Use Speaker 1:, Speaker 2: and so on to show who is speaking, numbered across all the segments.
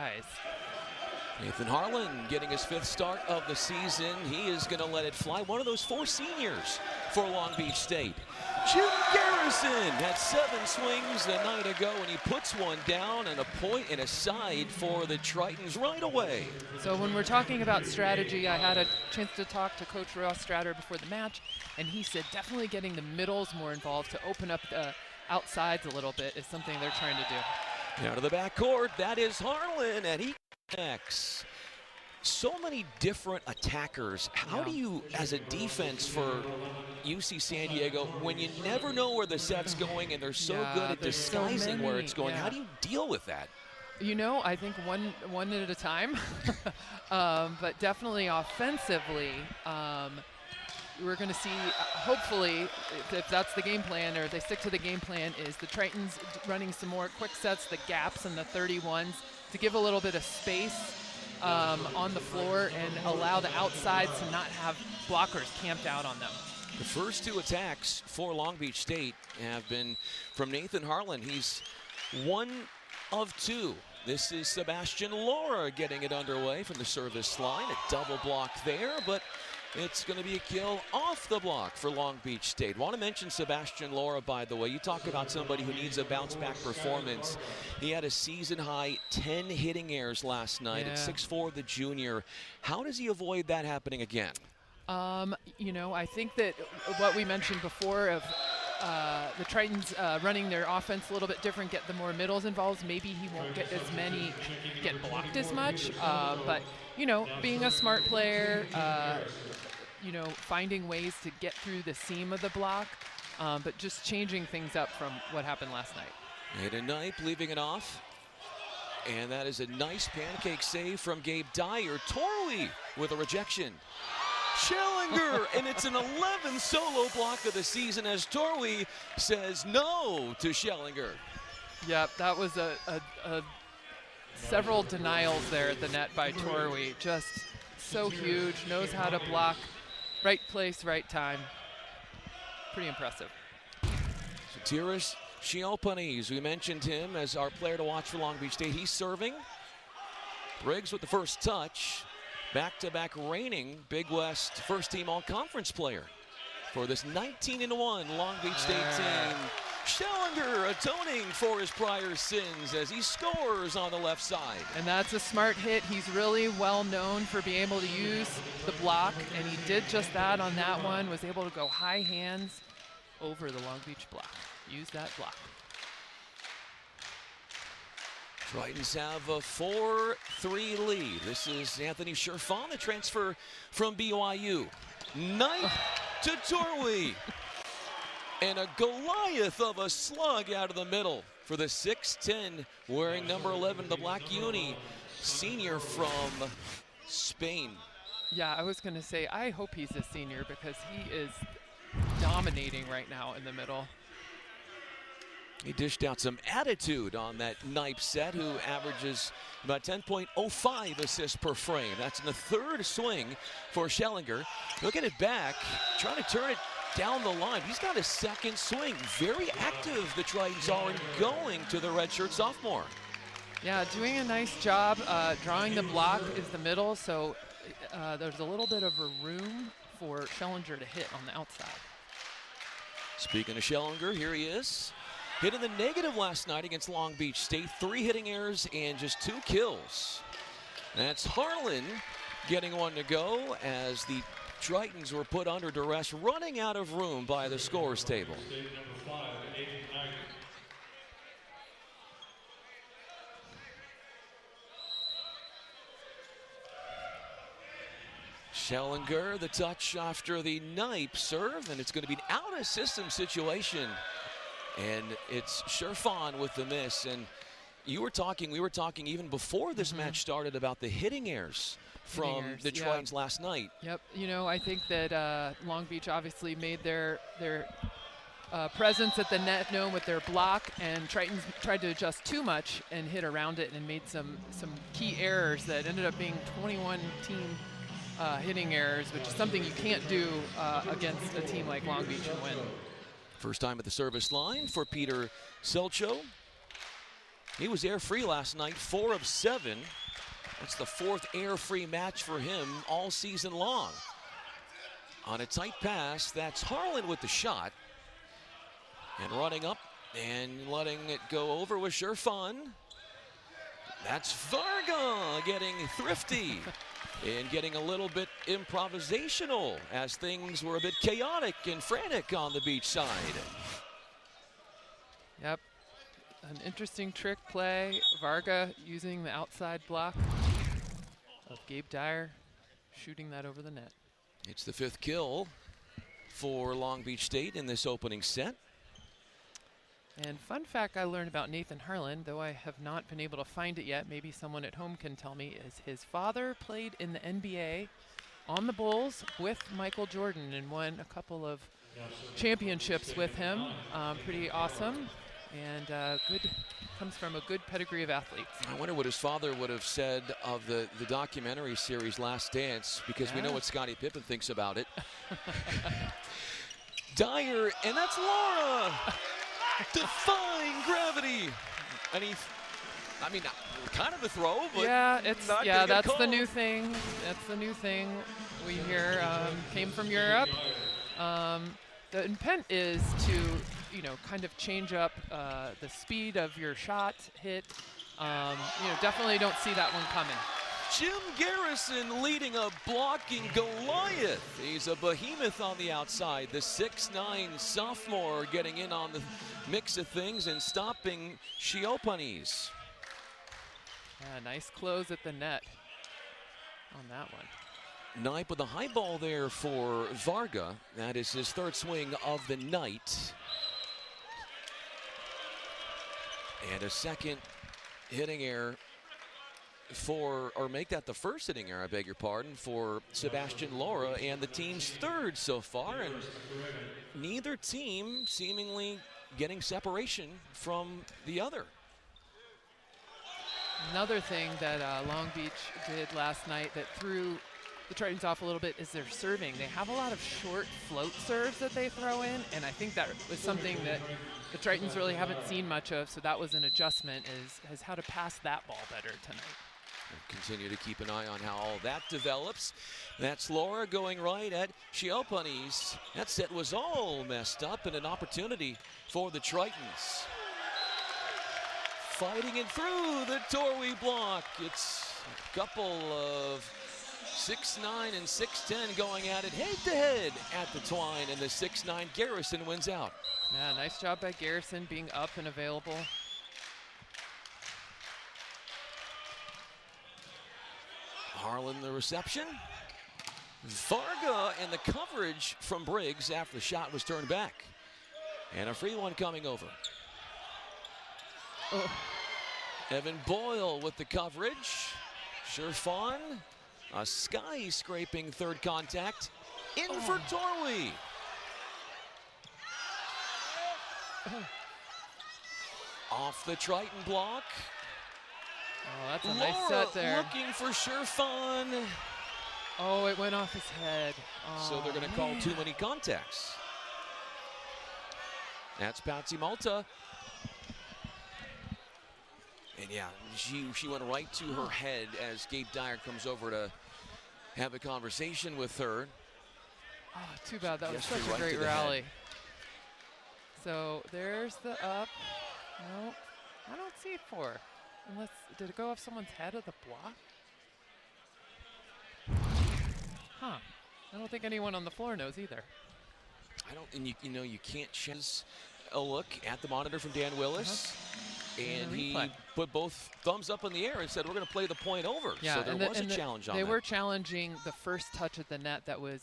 Speaker 1: surprise.
Speaker 2: Nathan Harlan getting his 5th start of the season. He is going to let it fly. One of those 4 seniors for Long Beach State. Jim Garrison had 7 swings the night ago, and he puts one down, and a point and a side for the Tritons right away.
Speaker 1: So when we're talking about strategy, I had a chance to talk to Coach Ross Stratter before the match, and he said definitely getting the middles more involved to open up the outsides a little bit is something they're trying to do.
Speaker 2: Down to the backcourt, that is Harlan, and he connects. So many different attackers. How do you, as a defense for UC San Diego, when you never know where the set's going and they're so good at disguising where it's going, how do you deal with that?
Speaker 1: You know, I think one at a time, but definitely offensively, we're going to see, hopefully, if that's the game plan, or if they stick to the game plan, is the Tritons running some more quick sets, the gaps and the 31s, to give a little bit of space on the floor and allow the outsides to not have blockers camped out on them.
Speaker 2: The first 2 attacks for Long Beach State have been from Nathan Harlan. He's 1 of 2. This is Sebastian Laura getting it underway from the service line. A double block there, but it's going to be a kill off the block for Long Beach State. Want to mention Sebastian Laura, by the way. You talk about somebody who needs a bounce-back performance. He had a season-high 10 hitting errors last night at 6'4", the junior. How does he avoid that happening again?
Speaker 1: You know, I think that what we mentioned before of the Tritons running their offense a little bit different, get the more middles involved. Maybe he won't get as many, get blocked as much. But, you know, being a smart player, you know, finding ways to get through the seam of the block, but just changing things up from what happened last night.
Speaker 2: Aiden Knipe leaving it off. And that is a nice pancake save from Gabe Dyer. Torley with a rejection. Schellinger, and it's an 11th solo block of the season as Torley says no to Schellinger.
Speaker 1: Yep, that was a several denials there at the net by Torley. Just so huge, knows how to block, right place, right time. Pretty impressive.
Speaker 2: Satiris Chialpanis, we mentioned him as our player to watch for Long Beach State. He's serving. Briggs with the first touch. Back-to-back reigning Big West first-team all-conference player for this 19-1 Long Beach State team. Schellinger atoning for his prior sins as he scores on the left side.
Speaker 1: And that's a smart hit. He's really well known for being able to use the block, and he did just that on that one, was able to go high hands over the Long Beach block. Use that block.
Speaker 2: Tritons have a 4-3 lead. This is Anthony Sherfon, the transfer from BYU. Knipe to Torley. And a Goliath of a slug out of the middle for the 6'10", wearing number 11, the black uni, senior from Spain.
Speaker 1: Yeah, I was going to say, I hope he's a senior because he is dominating right now in the middle.
Speaker 2: He dished out some attitude on that Knipe set, who averages about 10.05 assists per frame. That's in the 3rd swing for Schellinger. Look at it back, trying to turn it down the line. He's got a 2nd swing. Very active, the Tritons are, going to the redshirt sophomore.
Speaker 1: Yeah, doing a nice job. Drawing the block is the middle, so there's a little bit of a room for Schellinger to hit on the outside.
Speaker 2: Speaking of Schellinger, here he is. Hit in the negative last night against Long Beach State. 3 hitting errors and just 2 kills. That's Harlan getting one to go as the Tritons were put under duress, running out of room by the scores table. Schellinger, the touch after the Knipe serve, and it's going to be an out-of-system situation. And it's Sherfon with the miss. And we were talking even before this match started about the hitting errors from the Tritons last night.
Speaker 1: Yep, you know, I think that Long Beach obviously made their presence at the net known with their block, and Tritons tried to adjust too much and hit around it and made some key errors that ended up being 21 team hitting errors, which is something you can't do against a team like Long Beach and win.
Speaker 2: First time at the service line for Peter Selcho. He was air-free last night, 4 of 7. That's the 4th air-free match for him all season long. On a tight pass, that's Harlan with the shot. And running up and letting it go over was sure fun. That's Varga getting thrifty and getting a little bit improvisational as things were a bit chaotic and frantic on the beach side.
Speaker 1: Yep, an interesting trick play. Varga using the outside block of Gabe Dyer, shooting that over the net.
Speaker 2: It's the 5th kill for Long Beach State in this opening set.
Speaker 1: And fun fact I learned about Nathan Harlan, though I have not been able to find it yet, maybe someone at home can tell me, is his father played in the NBA on the Bulls with Michael Jordan and won a couple of championships with him. Pretty awesome, and comes from a good pedigree of athletes.
Speaker 2: I wonder what his father would have said of the documentary series Last Dance, because we know what Scottie Pippen thinks about it. Dyer, and that's Laura! Defying gravity. And I mean, kind of a throw, but
Speaker 1: that's the new thing. That's the new thing we hear. Came from Europe. The intent is to, kind of change up the speed of your shot hit. Definitely don't see that one coming.
Speaker 2: Jim Garrison leading a blocking Goliath. He's a behemoth on the outside. The 6'9" sophomore getting in on the mix of things and stopping Shiopanis.
Speaker 1: Yeah, nice close at the net on that one.
Speaker 2: Knipe with a high ball there for Varga. That is his 3rd swing of the night. And a second hitting error make that the first hitting error, I beg your pardon, for Sebastian Laura, and the team's 3rd so far, and neither team seemingly getting separation from the other.
Speaker 1: Another thing that Long Beach did last night that threw the Tritons off a little bit is their serving. They have a lot of short float serves that they throw in, and I think that was something that the Tritons really haven't seen much of, so that was an adjustment, is how to pass that ball better tonight.
Speaker 2: We'll continue to keep an eye on how all that develops. That's Laura going right at Shiopanis. That set was all messed up, and an opportunity for the Tritons. Fighting it through the Torwey block. It's a couple of 6'9" and 6'10" going at it head-to-head at the twine, and the 6'9" Garrison wins out.
Speaker 1: Yeah, nice job by Garrison being up and available.
Speaker 2: Harlan the reception. Varga and the coverage from Briggs after the shot was turned back. And a free one coming over.
Speaker 1: Oh.
Speaker 2: Evan Boyle with the coverage. Sherfon, a sky-scraping 3rd contact. In for Torwey. Off the Triton block.
Speaker 1: Oh, that's a nice set there.
Speaker 2: Looking for Sherfon.
Speaker 1: Oh, it went off his head. Oh,
Speaker 2: so they're going to call too many contacts. That's Patsy Malta. And yeah, she went right to her head as Gabe Dyer comes over to have a conversation with her.
Speaker 1: Oh, too bad. That was such a great rally. So there's the up. No, I don't see 4. Unless, did it go off someone's head of the block? Huh. I don't think anyone on the floor knows either.
Speaker 2: I don't, and you can't choose a look at the monitor from Dan Willis. And he put both thumbs up in the air and said, we're going to play the point over.
Speaker 1: Yeah,
Speaker 2: so there was a challenge on that.
Speaker 1: They were challenging the first touch at the net that was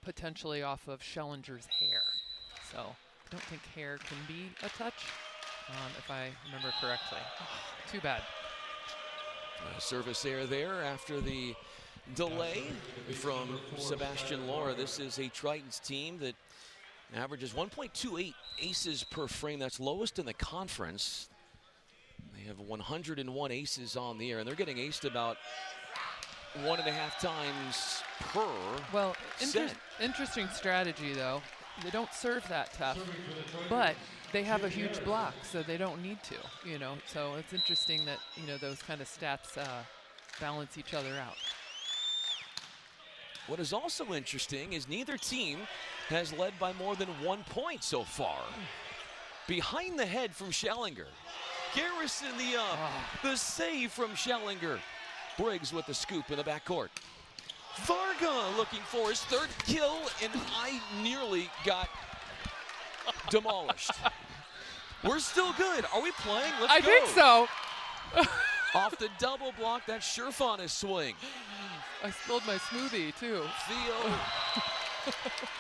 Speaker 1: potentially off of Schellinger's hair. So I don't think hair can be a touch, if I remember correctly. Too bad.
Speaker 2: Service error there after the delay from Sebastian Laura. This is a Tritons team that averages 1.28 aces per frame. That's lowest in the conference. They have 101 aces on the air, and they're getting aced about 1.5 times per
Speaker 1: interesting strategy, though. They don't serve that tough, but they have a huge block, so they don't need to, you know. So it's interesting that, you know, those kind of stats balance each other out.
Speaker 2: What is also interesting is neither team has led by more than 1 point so far. Behind the head from Schellinger. Garrison the save from Schellinger. Briggs with the scoop in the backcourt. Varga looking for his 3rd kill, and I nearly got demolished. We're still good. Are we playing? Let's go.
Speaker 1: I think so.
Speaker 2: Off the double block, that's Sherfana's swing.
Speaker 1: I spilled my smoothie too.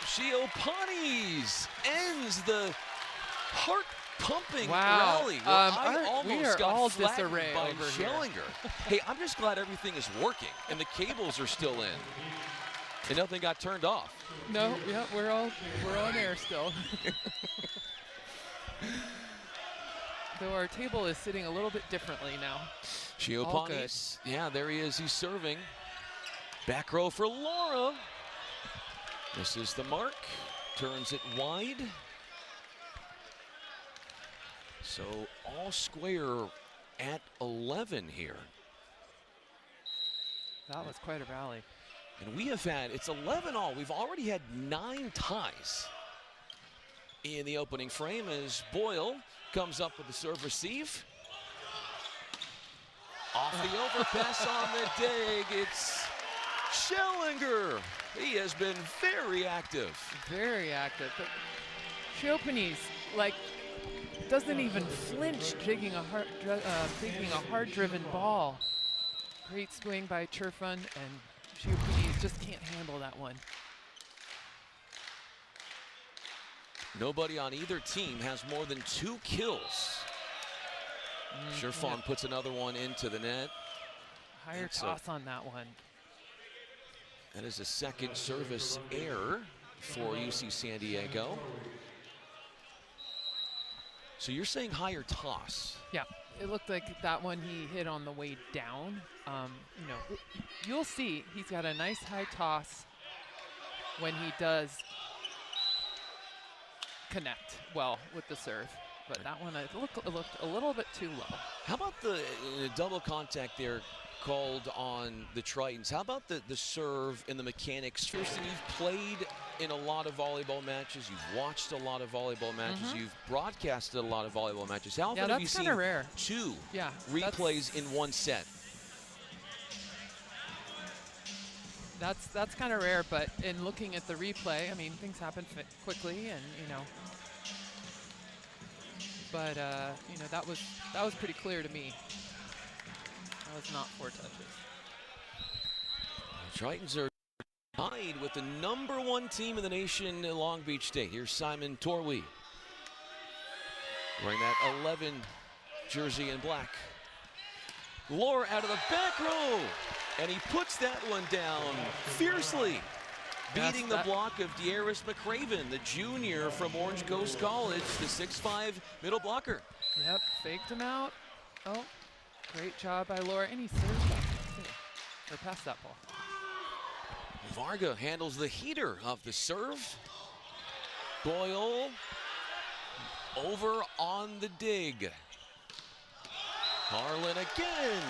Speaker 2: Shiopanis ends the heart-pumping
Speaker 1: Wow.
Speaker 2: rally. I almost
Speaker 1: we are
Speaker 2: got
Speaker 1: all
Speaker 2: flattened
Speaker 1: disarray
Speaker 2: by
Speaker 1: over here.
Speaker 2: Schellinger. Hey, I'm just glad everything is working and the cables are still in. And nothing got turned off.
Speaker 1: No, yeah, we're on air still. Though our table is sitting a little bit differently now.
Speaker 2: Shiopanis, yeah, there he is. He's serving. Back row for Laura. This is the mark. Turns it wide. So all square at 11 here.
Speaker 1: That was quite a rally.
Speaker 2: And we have had, it's 11-all. We've already had 9 ties in the opening frame as Boyle comes up with the serve receive. Off the overpass on the dig, it's Schellinger. He has been very active.
Speaker 1: Very active. But Chiopanis, like, doesn't even flinch taking a hard-driven ball. Great swing by Cherfun, and Chiopanis just can't handle that one.
Speaker 2: Nobody on either team has more than 2 kills. Cherfun puts another one into the net.
Speaker 1: Higher toss on that one.
Speaker 2: That is a second service error for UC San Diego. So you're saying higher toss?
Speaker 1: Yeah, it looked like that one he hit on the way down. You know, you'll see he's got a nice high toss when he does connect well with the serve. But that one, it looked a little bit too low.
Speaker 2: How about the double contact there called on the Tritons? How about the serve and the mechanics? Kirsten, you've played in a lot of volleyball matches. You've watched a lot of volleyball matches. You've broadcasted a lot of volleyball matches. How often have you seen
Speaker 1: rare.
Speaker 2: 2 replays in one set?
Speaker 1: That's kind of rare, but in looking at the replay, I mean, things happen quickly, and you know. But you know, that was pretty clear to me. That was not 4 touches.
Speaker 2: The Tritons are tied with the #1 team in the nation in Long Beach State. Here's Simon Torwey wearing that 11 jersey in black. Laura out of the back row, and he puts that one down fiercely. Beating the block of Dieris McCraven, the junior from Orange Coast College, the 6'5" middle blocker.
Speaker 1: Yep, faked him out. Oh, great job by Laura, and he served that, or passed that ball.
Speaker 2: Varga handles the heater of the serve. Boyle over on the dig. Harlan again.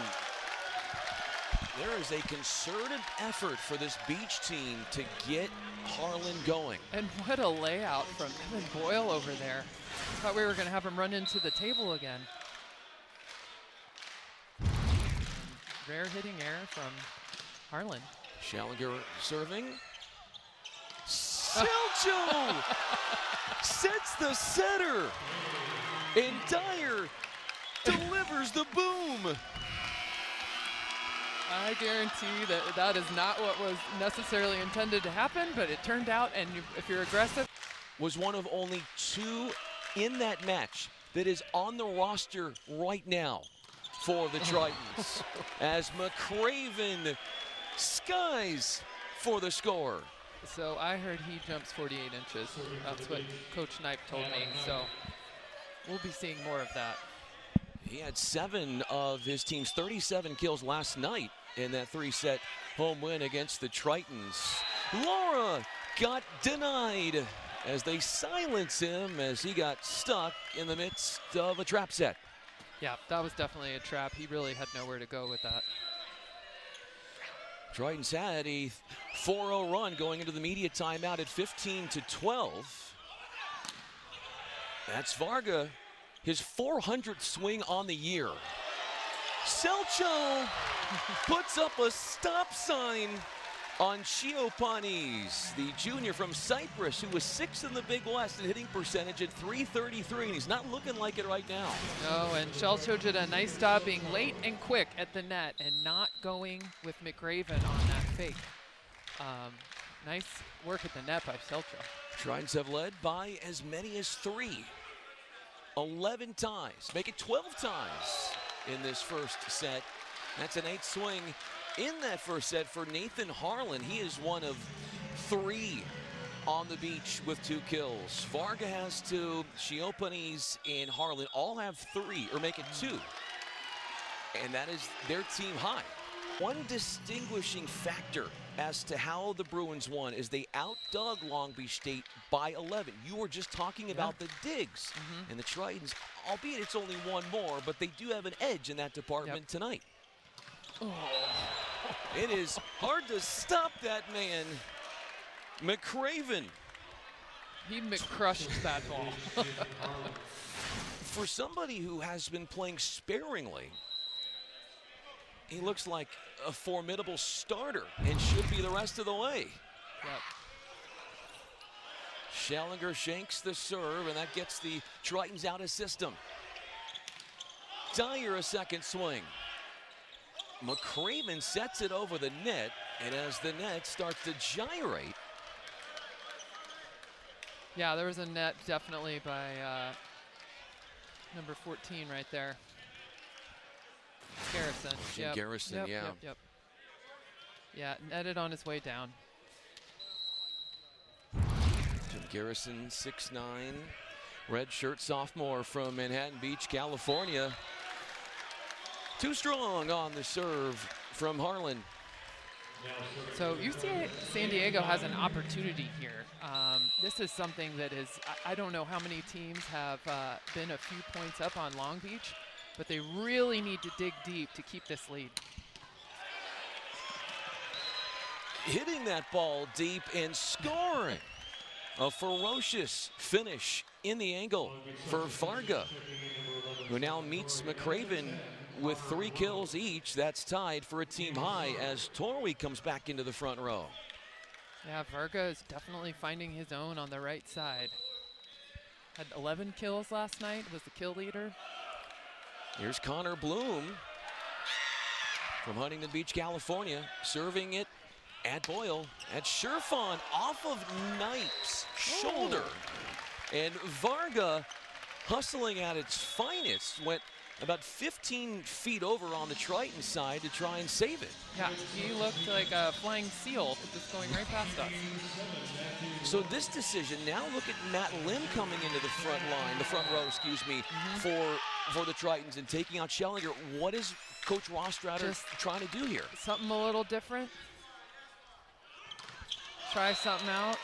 Speaker 2: There is a concerted effort for this Beach team to get Harlan going.
Speaker 1: And what a layout from Evan Boyle over there. Thought we were going to have him run into the table again. Rare hitting error from Harlan.
Speaker 2: Schellinger serving. Seljo sets the setter. And Dyer delivers the boom.
Speaker 1: I guarantee that that is not what was necessarily intended to happen, but it turned out, and if you're aggressive.
Speaker 2: Was one of only 2 in that match that is on the roster right now for the Tritons. As McCraven skies for the score.
Speaker 1: So I heard he jumps 48 inches. That's what Coach Knipe told me, so we'll be seeing more of that.
Speaker 2: He had 7 of his team's 37 kills last night in that 3-set home win against the Tritons. Laura got denied as they silence him as he got stuck in the midst of a trap set.
Speaker 1: Yeah, that was definitely a trap. He really had nowhere to go with that.
Speaker 2: Triton's had a 4-0 run going into the media timeout at 15-12. That's Varga, his 400th swing on the year. Selcho puts up a stop sign on Chiopanis, the junior from Cyprus, who was 6th in the Big West in hitting percentage at .333, and he's not looking like it right now.
Speaker 1: No, and Shelcho did a nice job being late and quick at the net and not going with McRaven on that fake. Nice work at the net by Shelcho.
Speaker 2: Tritons have led by as many as 3. 11 ties, make it 12 ties in this first set. That's an 8th swing in that first set for Nathan Harlan. He is one of 3 on the beach with 2 kills. Varga has 2. Chiopanis and Harlan all have 3, or make it 2. And that is their team high. One distinguishing factor as to how the Bruins won is they outdug Long Beach State by 11. You were just talking about the digs. And the Tritons, albeit it's only 1 more, but they do have an edge in that department tonight. It is hard to stop that man, McRaven.
Speaker 1: He crushed that ball.
Speaker 2: For somebody who has been playing sparingly, he looks like a formidable starter and should be the rest of the way. Schellinger shanks the serve, and that gets the Tritons out of system. Dyer a second swing. McRaven sets it over the net, and as the net starts to gyrate.
Speaker 1: Yeah, there was a net definitely by number 14 right there. Garrison.
Speaker 2: Jim Garrison,
Speaker 1: Yep. Yeah, netted on his way down.
Speaker 2: Jim Garrison, 6'9", redshirt sophomore from Manhattan Beach, California. Too strong on the serve from Harlan.
Speaker 1: So UC San Diego has an opportunity here. This is something that is, I don't know how many teams have been a few points up on Long Beach, but they really need to dig deep to keep this lead.
Speaker 2: Hitting that ball deep and scoring. A ferocious finish in the angle for Varga, who now meets McRaven with 3 kills each. That's tied for a team high as Torwey comes back into the front row.
Speaker 1: Yeah, Varga is definitely finding his own on the right side. Had 11 kills last night, was the kill leader.
Speaker 2: Here's Connor Bloom from Huntington Beach, California, serving it at Boyle. At Sherfon off of Knight's shoulder. And Varga, hustling at its finest, went about 15 feet over on the Triton side to try and save it.
Speaker 1: Yeah, he looked like a flying seal just going right past us.
Speaker 2: So this decision, now look at Matt Lim coming into the front line, the front row, excuse me, for the Tritons and taking out Schellinger. What is Coach Rostrader trying to do here?
Speaker 1: Something a little different. Try something out.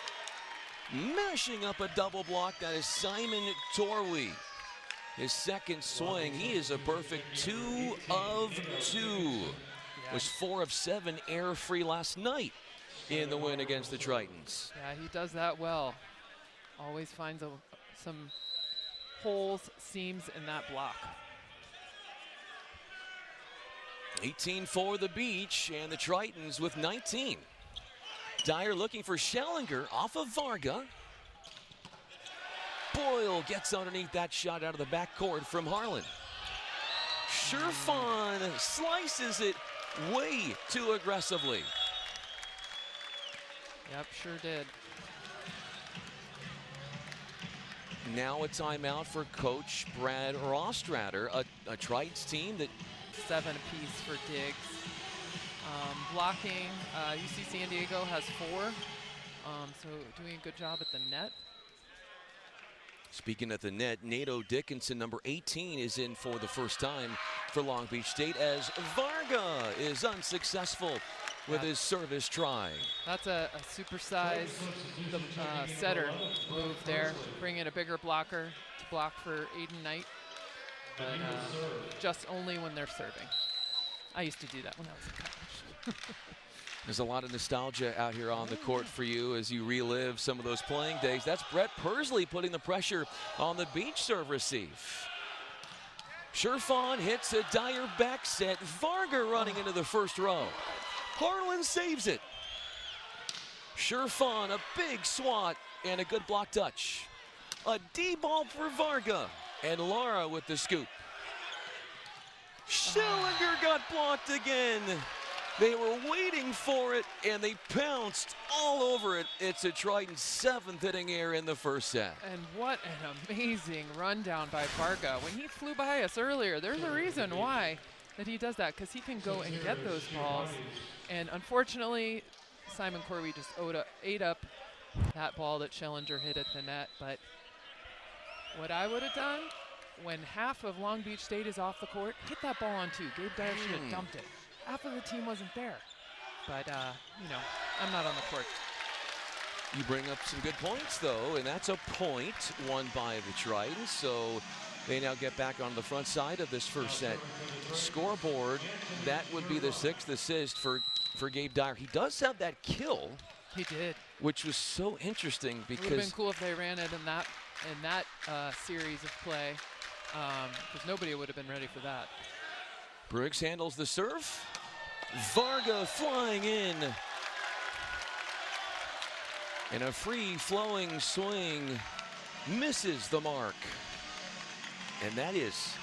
Speaker 2: Mashing up a double block, that is Simon Torwey. His second swing, he is a perfect 2 of 2. Was 4 of 7 air-free last night in the win against the Tritons.
Speaker 1: Yeah, he does that well. Always finds some holes, seams in that block.
Speaker 2: 18 for the Beach, and the Tritons with 19. Dyer looking for Schellinger off of Varga. Boyle gets underneath that shot out of the backcourt from Harlan. Sherfon slices it way too aggressively.
Speaker 1: Yep, sure did.
Speaker 2: Now a timeout for Coach Brad Rostrader, a Tritons team that
Speaker 1: 7 apiece for Diggs. Blocking, UC San Diego has 4, so doing a good job at the net.
Speaker 2: Speaking at the net, Nato Dickinson, number 18, is in for the first time for Long Beach State as Varga is unsuccessful with his service try.
Speaker 1: That's a supersized setter move there. Bring in a bigger blocker to block for Aiden Knight, but just only when they're serving. I used to do that when I was in college.
Speaker 2: There's a lot of nostalgia out here on the court for you as you relive some of those playing days. That's Brett Persley putting the pressure on the beach serve receive. Sherfon hits a Dyer back set. Varga running into the first row. Harlan saves it. Sherfon, a big swat and a good block touch. A D-ball for Varga. And Laura with the scoop. Schellinger got blocked again. They were waiting for it, and they pounced all over it. It's a Triton 7th inning error in the first set.
Speaker 1: And what an amazing rundown by Varga. When he flew by us earlier, there's a reason why that he does that, because he can go and get those balls. And unfortunately, Simon Corby just ate up that ball that Schellinger hit at the net. But what I would have done, when half of Long Beach State is off the court, hit that ball on two. Gabe Dyer should have dumped it. Half of the team wasn't there. But, you know, I'm not on the court.
Speaker 2: You bring up some good points, though, and that's a point won by the Tritons. So they now get back on the front side of this first set scoreboard. That would be the 6th assist for Gabe Dyer. He does have that kill.
Speaker 1: He did.
Speaker 2: Which was so interesting because
Speaker 1: it would have been cool if they ran it in that series of play, because nobody would have been ready for that.
Speaker 2: Briggs handles the serve. Varga flying in. And a free-flowing swing misses the mark. And that is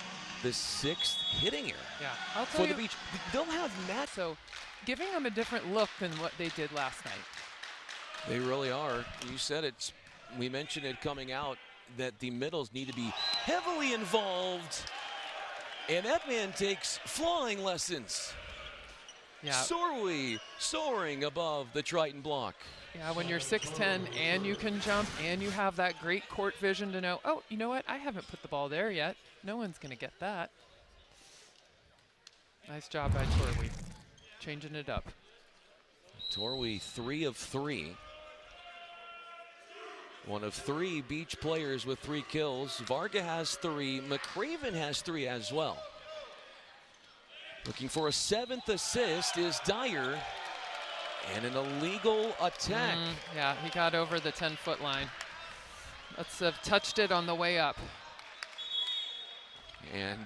Speaker 2: the 6th hitting error for the Beach. They'll have Matt.
Speaker 1: So giving them a different look than what they did last night.
Speaker 2: They really are. You said it. We mentioned it coming out that the middles need to be heavily involved. And that man takes flying lessons.
Speaker 1: Yeah.
Speaker 2: Sorwy soaring above the Triton block.
Speaker 1: Yeah, when you're 6'10" and you can jump and you have that great court vision to know, oh, you know what? I haven't put the ball there yet. No one's going to get that. Nice job by Torwey, changing it up.
Speaker 2: Torwey 3 of 3. One of 3 Beach players with 3 kills. Varga has 3. McCraven has 3 as well. Looking for a 7th assist is Dyer. And an illegal attack.
Speaker 1: Yeah, he got over the 10-foot line. Let's have touched it on the way up.
Speaker 2: And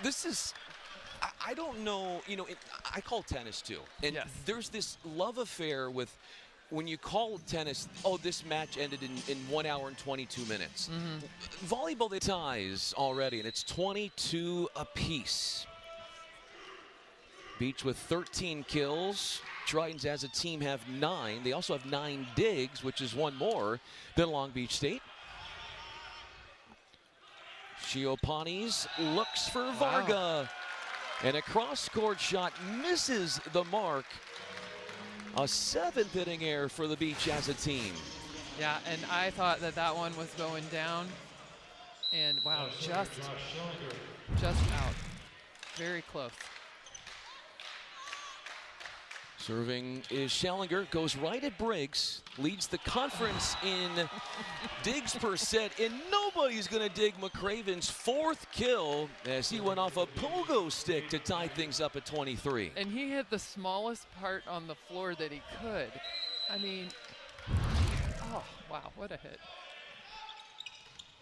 Speaker 2: this is, I don't know, you know, I call tennis too. And there's this love affair with, when you call tennis, oh, this match ended in 1 hour and 22 minutes. Volleyball, they ties already, and it's 22 apiece. Beach with 13 kills. Tritons as a team have 9. They also have 9 digs, which is 1 more than Long Beach State. Shiopanis looks for Varga. And a cross-court shot misses the mark. A 7th inning error for the Beach as a team.
Speaker 1: Yeah, and I thought that one was going down. And wow, just out. Very close.
Speaker 2: Serving is Schellinger, goes right at Briggs, leads the conference in digs per set, and nobody's going to dig McCraven's 4th kill as he went off a pogo stick to tie things up at 23.
Speaker 1: And he hit the smallest part on the floor that he could. I mean, oh, wow, what a hit.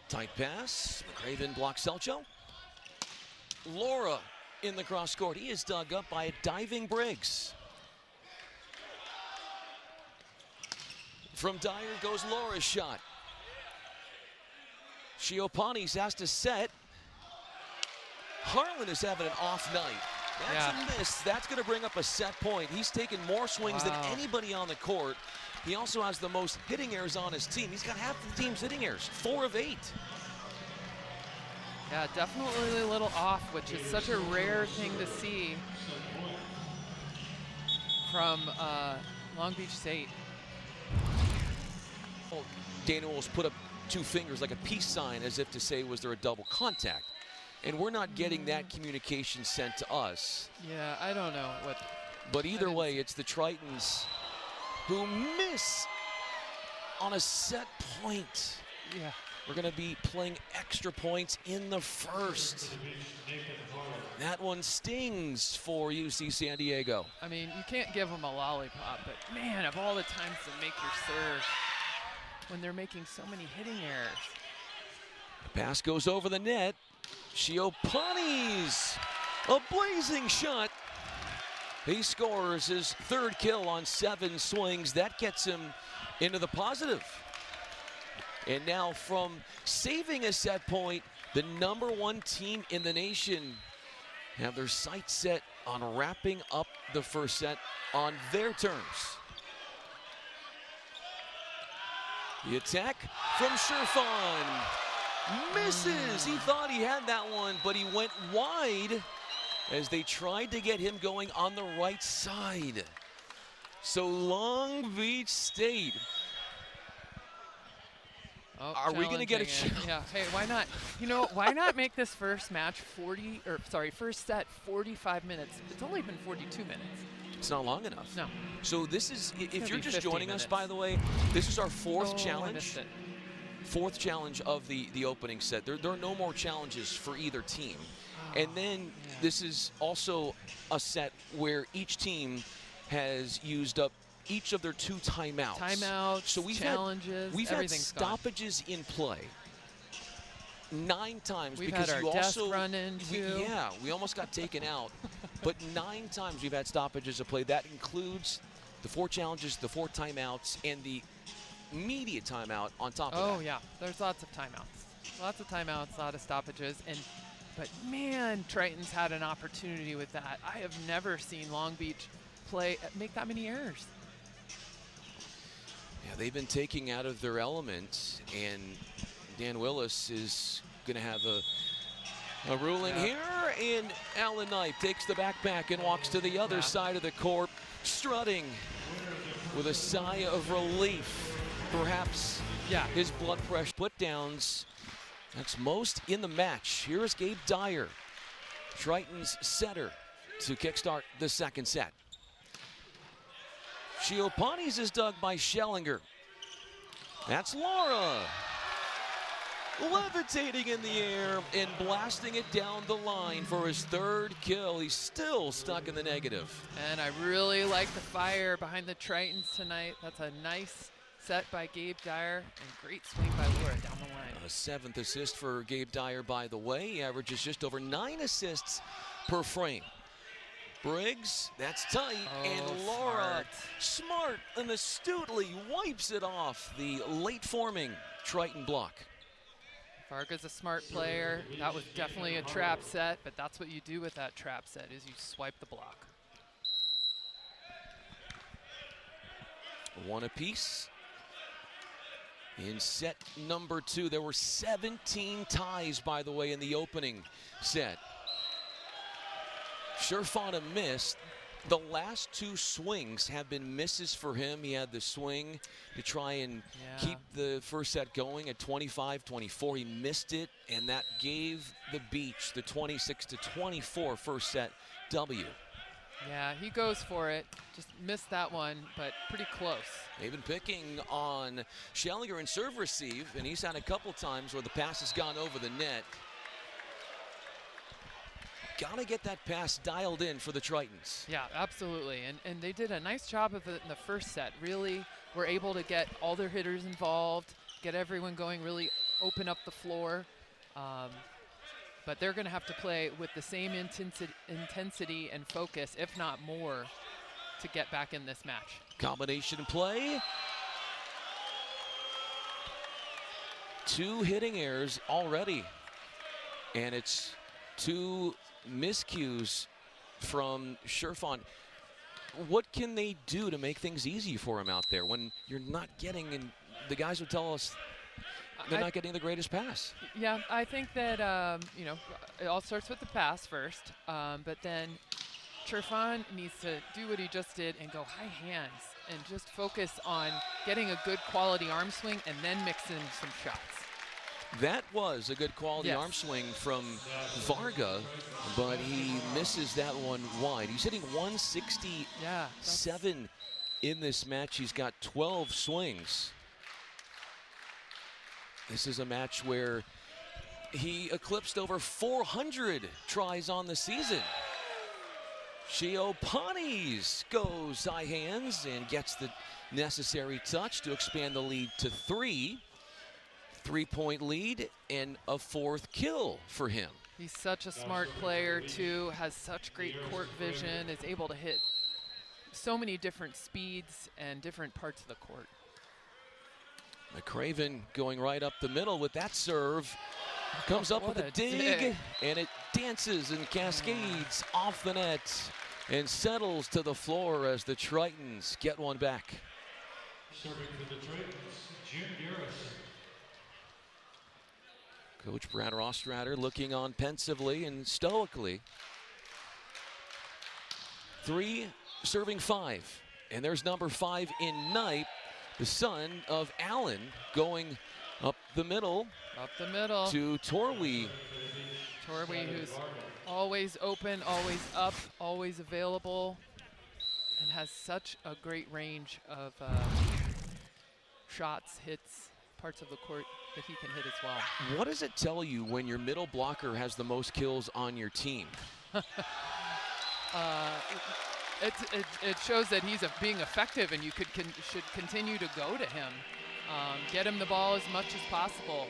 Speaker 2: Tight pass, McCraven blocks Selcho. Laura in the cross court. He is dug up by a diving Briggs. From Dyer goes Laura's shot. Shiopanis has to set. Harlan is having an off night. That's a miss. That's going to bring up a set point. He's taken more swings than anybody on the court. He also has the most hitting errors on his team. He's got half the team's hitting errors, 4 of 8.
Speaker 1: Yeah, definitely a little off, which is such a rare thing to see from Long Beach State.
Speaker 2: Daniels put up 2 fingers like a peace sign as if to say, was there a double contact? And we're not getting that communication sent to us.
Speaker 1: Yeah, I don't know what.
Speaker 2: But either way, it's the Tritons who miss on a set point.
Speaker 1: Yeah.
Speaker 2: We're going to be playing extra points in the first. That one stings for UC San Diego.
Speaker 1: I mean, you can't give them a lollipop, but man, of all the times to make your serve when they're making so many hitting errors.
Speaker 2: The pass goes over the net. Shiopani's a blazing shot. He scores his third kill on 7 swings. That gets him into the positive. And now from saving a set point, the #1 team in the nation have their sights set on wrapping up the first set on their terms. The attack from Sherfan. Misses. He thought he had that one, but he went wide as they tried to get him going on the right side. So Long Beach State.
Speaker 1: Oh,
Speaker 2: are we going to get a chance?
Speaker 1: Yeah. Hey, why not? You know, why not make this first match first set 45 minutes? It's only been 42 minutes.
Speaker 2: It's not long enough.
Speaker 1: No.
Speaker 2: So this is, if you're just
Speaker 1: 15
Speaker 2: joining
Speaker 1: minutes.
Speaker 2: us, by the way, this is our fourth
Speaker 1: I
Speaker 2: challenge.
Speaker 1: missed it.
Speaker 2: Fourth challenge of the opening set. There are no more challenges for either team. And then this is also a set where each team has used up each of their 2 timeouts.
Speaker 1: Timeouts,
Speaker 2: so
Speaker 1: challenges,
Speaker 2: we've had
Speaker 1: everything's gone.
Speaker 2: stoppages in play 9 times.
Speaker 1: We've
Speaker 2: because
Speaker 1: had our
Speaker 2: you
Speaker 1: desk
Speaker 2: also
Speaker 1: run-in, too.
Speaker 2: Yeah, we almost got taken out. But 9 times we've had stoppages of play. That includes the 4 challenges, the 4 timeouts, and the media timeout on top of that.
Speaker 1: Oh yeah, there's lots of timeouts. Lots of timeouts, a lot of stoppages. But man, Tritons had an opportunity with that. I have never seen Long Beach make that many errors.
Speaker 2: Yeah, they've been taking out of their element, and Dan Willis is going to have a ruling here, and Alan Knight takes the backpack and walks to the other side of the court, strutting with a sigh of relief. Perhaps his blood pressure put-downs. That's most in the match. Here is Gabe Dyer, Triton's setter, to kickstart the second set. Shiopani's is dug by Schellinger. That's Laura. Levitating in the air and blasting it down the line for his third kill. He's still stuck in the negative.
Speaker 1: And I really like the fire behind the Tritons tonight. That's a nice set by Gabe Dyer and great swing by Laura down the line.
Speaker 2: A 7th assist for Gabe Dyer, by the way. He averages just over 9 assists per frame. Briggs, that's tight, and Laura, smart and astutely wipes it off the late-forming Triton block.
Speaker 1: Varga's a smart player. That was definitely a trap set, but that's what you do with that trap set is you swipe the block.
Speaker 2: 1 apiece. In set number 2, there were 17 ties, by the way, in the opening set. Sherfana missed. The last 2 swings have been misses for him. He had the swing to try and keep the first set going at 25-24. He missed it, and that gave the Beach the 26-24 first set W.
Speaker 1: Yeah, he goes for it. Just missed that one, but pretty close.
Speaker 2: They've been picking on Schellinger in serve receive, and he's had a couple times where the pass has gone over the net. Got to get that pass dialed in for the Tritons.
Speaker 1: Yeah, absolutely. And they did a nice job of it in the first set. Really were able to get all their hitters involved, get everyone going, really open up the floor. But they're going to have to play with the same intensity and focus, if not more, to get back in this match.
Speaker 2: Combination play. 2 hitting errors already. And it's 2 miscues from Sherfan. What can they do to make things easy for him out there when you're not getting, and the guys would tell us they're not getting the greatest pass?
Speaker 1: Yeah, I think that, it all starts with the pass first, but then Sherfan needs to do what he just did and go high hands and just focus on getting a good quality arm swing and then mix in some shots.
Speaker 2: That was a good quality
Speaker 1: Yes.
Speaker 2: arm swing from Varga, but he misses that one wide. He's hitting 167 in this match. He's got 12 swings. This is a match where he eclipsed over 400 tries on the season. Shiopanis goes high hands and gets the necessary touch to expand the lead to 3. 3-point lead and a 4th kill for him.
Speaker 1: He's such a smart player too, has such great court vision, is able to hit so many different speeds and different parts of the court.
Speaker 2: McCraven going right up the middle with that serve. Comes up with
Speaker 1: What
Speaker 2: a
Speaker 1: a
Speaker 2: dig,
Speaker 1: dig.
Speaker 2: and it dances and cascades off the net and settles to the floor as the Tritons get one back.
Speaker 3: Serving for the Tritons, Jim Garrison.
Speaker 2: Coach Brad Rostratter looking on pensively and stoically. 3 serving 5. And there's number 5 in Knipe, the son of Allen, going up the middle
Speaker 1: Up the middle.
Speaker 2: to Torwey.
Speaker 1: Torwey, who's always open, always up, always available, and has such a great range of shots, hits, parts of the court that he can hit as well.
Speaker 2: What does it tell you when your middle blocker has the most kills on your team?
Speaker 1: It shows that he's being effective, and you should continue to go to him. Get him the ball as much as possible.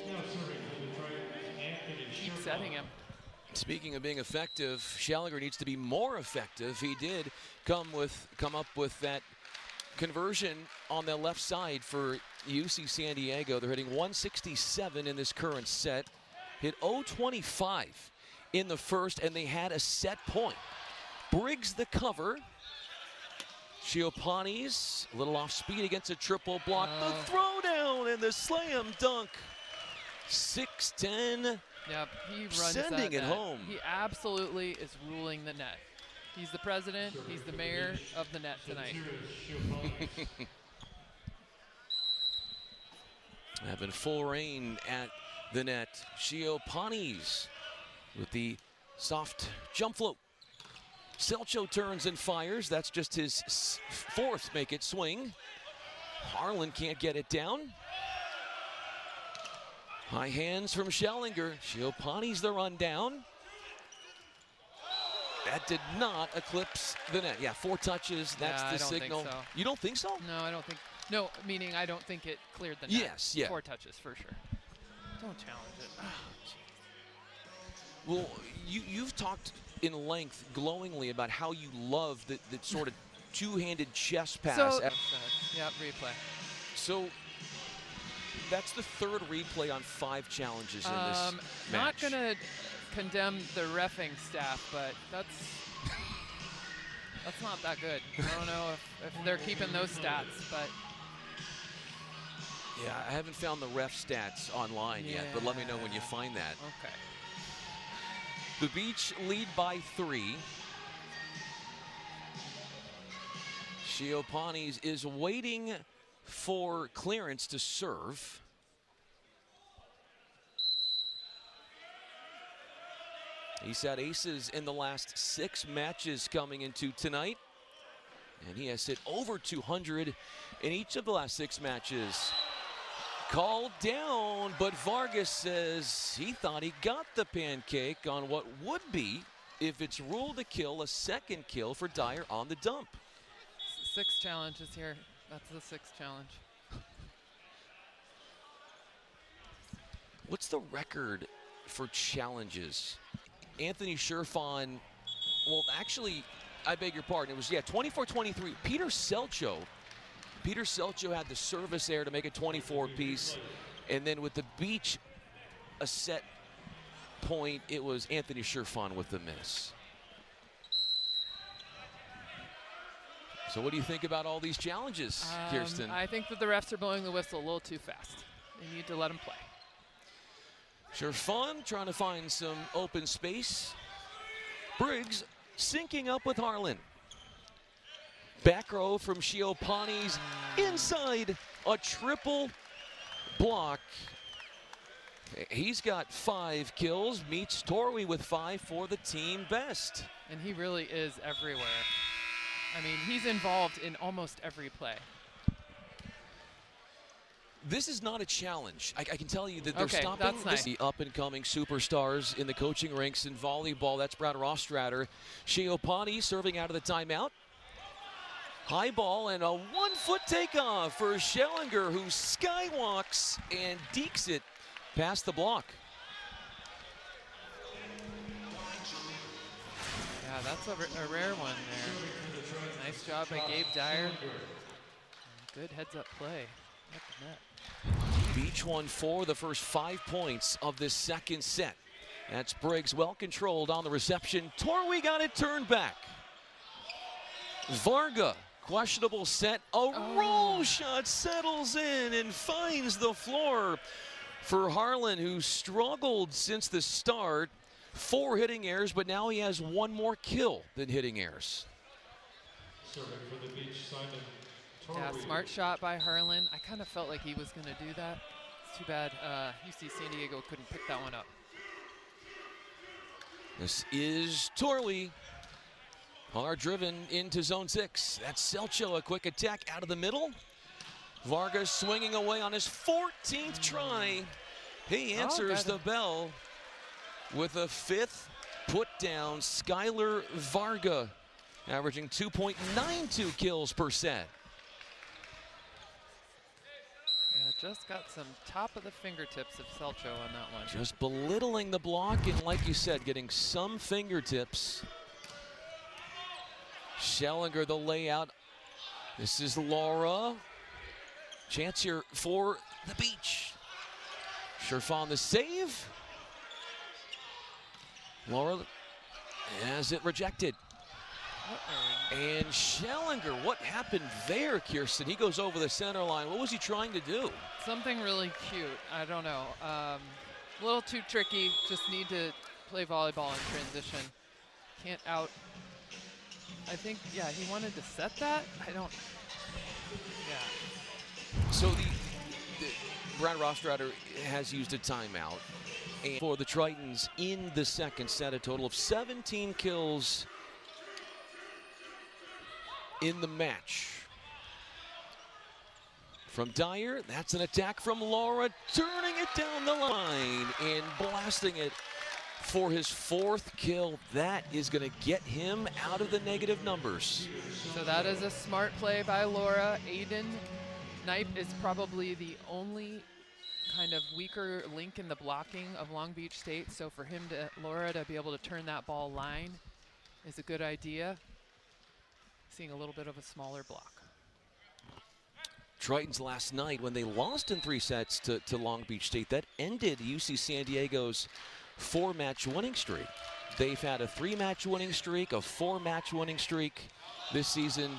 Speaker 3: Now serving for the Tritons, Anthony
Speaker 1: Keep
Speaker 3: Sherlock.
Speaker 1: setting him.
Speaker 2: Speaking of being effective, Schallinger needs to be more effective. He did come up with that conversion on the left side for UC San Diego. They're hitting 167 in this current set. Hit 0-25 in the first, and they had a set point. Briggs the cover. Shiopanis a little off speed against a triple block. The throwdown and the slam dunk. 6-10.
Speaker 1: Yep, he runs
Speaker 2: Sending
Speaker 1: that
Speaker 2: it
Speaker 1: net.
Speaker 2: home.
Speaker 1: He absolutely is ruling the net. He's the president. He's the mayor of the net tonight.
Speaker 2: Having full reign at the net. Shiopanis with the soft jump float. Selcho turns and fires. That's just his 4th make it swing. Harlan can't get it down. High hands from Schallinger. Shiopanis the run down. That did not eclipse the net. Yeah, 4 touches. That's
Speaker 1: Yeah,
Speaker 2: the
Speaker 1: I don't think
Speaker 2: signal.
Speaker 1: so.
Speaker 2: You don't think so?
Speaker 1: No, I don't think. No, meaning I don't think it cleared the net.
Speaker 2: Yes, yeah.
Speaker 1: 4 touches for sure. Don't challenge it.
Speaker 2: Well, you've talked in length glowingly about how you love the sort of two-handed chest pass.
Speaker 1: So, yep, replay.
Speaker 2: So that's the 3rd replay on 5 challenges in this
Speaker 1: Not
Speaker 2: match.
Speaker 1: gonna condemn the reffing staff, but that's not that good. I don't know if they're keeping those stats, but
Speaker 2: Yeah, I haven't found the ref stats online yet, but let me know when you find that.
Speaker 1: okay.
Speaker 2: The Beach lead by 3. Shiopanis is waiting for clearance to serve. He's had aces in the last 6 matches coming into tonight. And he has hit over 200 in each of the last 6 matches. Called down, but Vargas says he thought he got the pancake on what would be, if it's ruled a kill, a 2nd kill for Dyer on the dump.
Speaker 1: 6 challenges here. That's the 6th challenge.
Speaker 2: What's the record for challenges? Anthony Sherfon, well, actually, I beg your pardon. It was, 24-23. Peter Selcho had the service there to make a 24-piece. And then with the Beach, a set point, it was Anthony Sherfon with the miss. So what do you think about all these challenges, Kirsten?
Speaker 1: I think that the refs are blowing the whistle a little too fast. They need to let them play.
Speaker 2: Sherfon trying to find some open space. Briggs syncing up with Harlan. Back row from Shiopanis inside a triple block. He's got 5 kills, meets Torwey with 5 for the team best.
Speaker 1: And he really is everywhere. I mean, he's involved in almost every play.
Speaker 2: This is not a challenge. I can tell you that they're
Speaker 1: Okay,
Speaker 2: stopping
Speaker 1: that's nice.
Speaker 2: the up-and-coming superstars in the coaching ranks in volleyball. That's Brad Rostratter. Shiopani serving out of the timeout. High ball and a 1-foot takeoff for Schellinger, who skywalks and dekes it past the block.
Speaker 1: Yeah, that's a rare one there. Nice job by Gabe Dyer. Good heads-up play at the net.
Speaker 2: Beach won 4 the first 5 points of this second set. That's Briggs well controlled on the reception. Torwey got it turned back. Varga, questionable set. A roll shot settles in and finds the floor for Harlan, who struggled since the start. 4 hitting errors, but now he has 1 more kill than hitting errors.
Speaker 3: Serving for the Beach, Simon
Speaker 1: Yeah,
Speaker 3: Torwey.
Speaker 1: smart shot by Harlan. I kind of felt like he was going to do that. It's too bad UC San Diego couldn't pick that one up.
Speaker 2: This is Torwey. Hard driven into zone 6. That's Selcho, a quick attack out of the middle. Vargas swinging away on his 14th try. He answers the bell with a 5th put down. Skylar Varga averaging 2.92 kills per set.
Speaker 1: Yeah, just got some top of the fingertips of Selcho on that one.
Speaker 2: Just belittling the block and, like you said, getting some fingertips. Schellinger, the layout. This is Laura. Chance here for the Beach. Sherfon the save. Laura has it rejected. And Schellinger, what happened there, Kirsten? He goes over the center line. What was he trying to do?
Speaker 1: Something really cute. I don't know. A little too tricky. Just need to play volleyball in transition. Can't out. I think, yeah, he wanted to set that. I don't. Yeah.
Speaker 2: So Brad Rostratter has used a timeout. And for the Tritons in the second set, a total of 17 kills in the match. From Dyer, that's an attack from Laura, turning it down the line and blasting it for his 4th kill. That is going to get him out of the negative numbers.
Speaker 1: So that is a smart play by Laura. Aiden Knipe is probably the only kind of weaker link in the blocking of Long Beach State. So for him Laura to be able to turn that ball line is a good idea. Seeing a little bit of a smaller block.
Speaker 2: Tritons last night, when they lost in 3 sets to Long Beach State, that ended UC San Diego's 4-match winning streak. They've had a 3-match winning streak, a 4-match winning streak this season.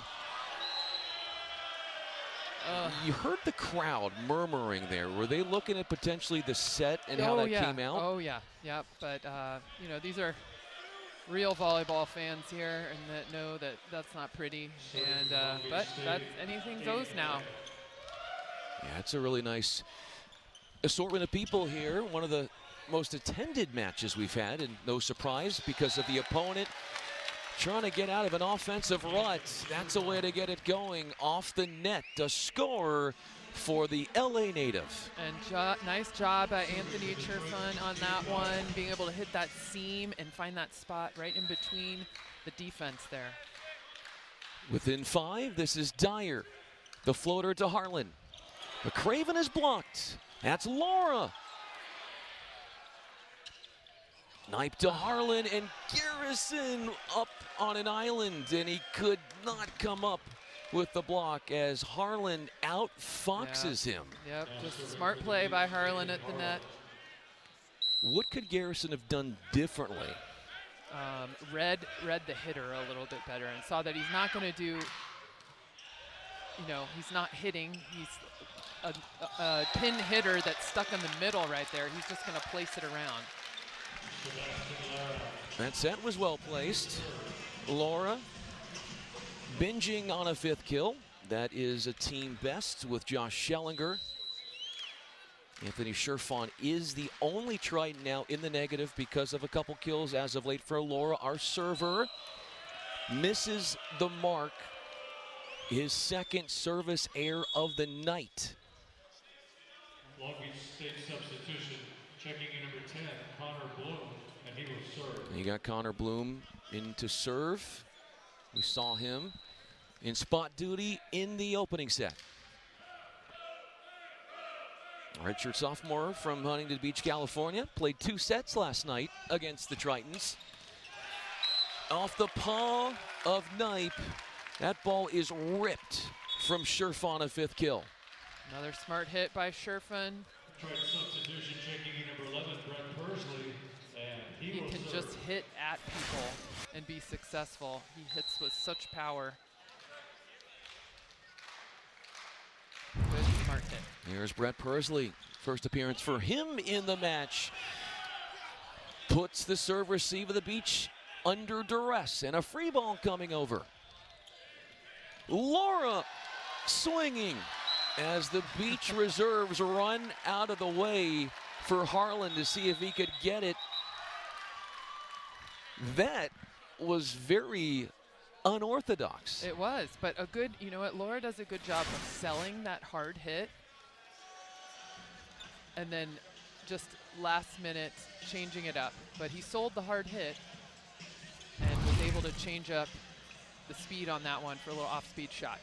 Speaker 2: You heard the crowd murmuring there. Were they looking at potentially the set and how that came out?
Speaker 1: Oh, yeah. Yeah, but, you know, these are real volleyball fans here and that know that that's not pretty. And but anything goes now.
Speaker 2: Yeah, it's a really nice assortment of people here. One of the most attended matches we've had, and no surprise because of the opponent trying to get out of an offensive rut. That's a way to get it going off the net. A score for the LA native.
Speaker 1: And nice job by Anthony Cherfun on that one, being able to hit that seam and find that spot right in between the defense there.
Speaker 2: Within 5, this is Dyer. The floater to Harlan. The Craven is blocked. That's Laura. Knipe to Harlan, and Garrison up on an island, and he could not come up with the block as Harlan outfoxes him.
Speaker 1: Yep, just a smart play by Harlan at the net.
Speaker 2: What could Garrison have done differently?
Speaker 1: Read the hitter a little bit better and saw that he's not going to do, you know, he's not hitting. He's a pin hitter that's stuck in the middle right there. He's just going to place it around.
Speaker 2: That set was well placed. Laura binging on a 5th kill. That is a team best with Josh Schellinger. Anthony Scherfon is the only Triton now in the negative because of a couple kills as of late for Laura. Our server misses the mark. His second service error of the night.
Speaker 3: Long Beach State substitution, checking in number 10, Connor Bloom, and he will serve.
Speaker 2: You got Connor Bloom in to serve. We saw him in spot duty in the opening set. Redshirt sophomore from Huntington Beach, California. Played 2 sets last night against the Tritons. Off the paw of Knipe. That ball is ripped from Scherfon, a 5th kill.
Speaker 1: Another smart hit by Scherfon.
Speaker 3: Triton substitution, checking in number 11, Brett Persley, and
Speaker 1: He
Speaker 3: will
Speaker 1: can
Speaker 3: serve.
Speaker 1: just hit at people and be successful. He hits with such power. Good smart hit.
Speaker 2: Here's Brett Persley. First appearance for him in the match. Puts the serve receive of the Beach under duress, and a free ball coming over. Laura swinging as the Beach reserves run out of the way for Harlan to see if he could get it. That was very unorthodox.
Speaker 1: It was, but a good, you know what, Laura does a good job of selling that hard hit and then just last minute changing it up. But he sold the hard hit and was able to change up the speed on that one for a little off-speed shot.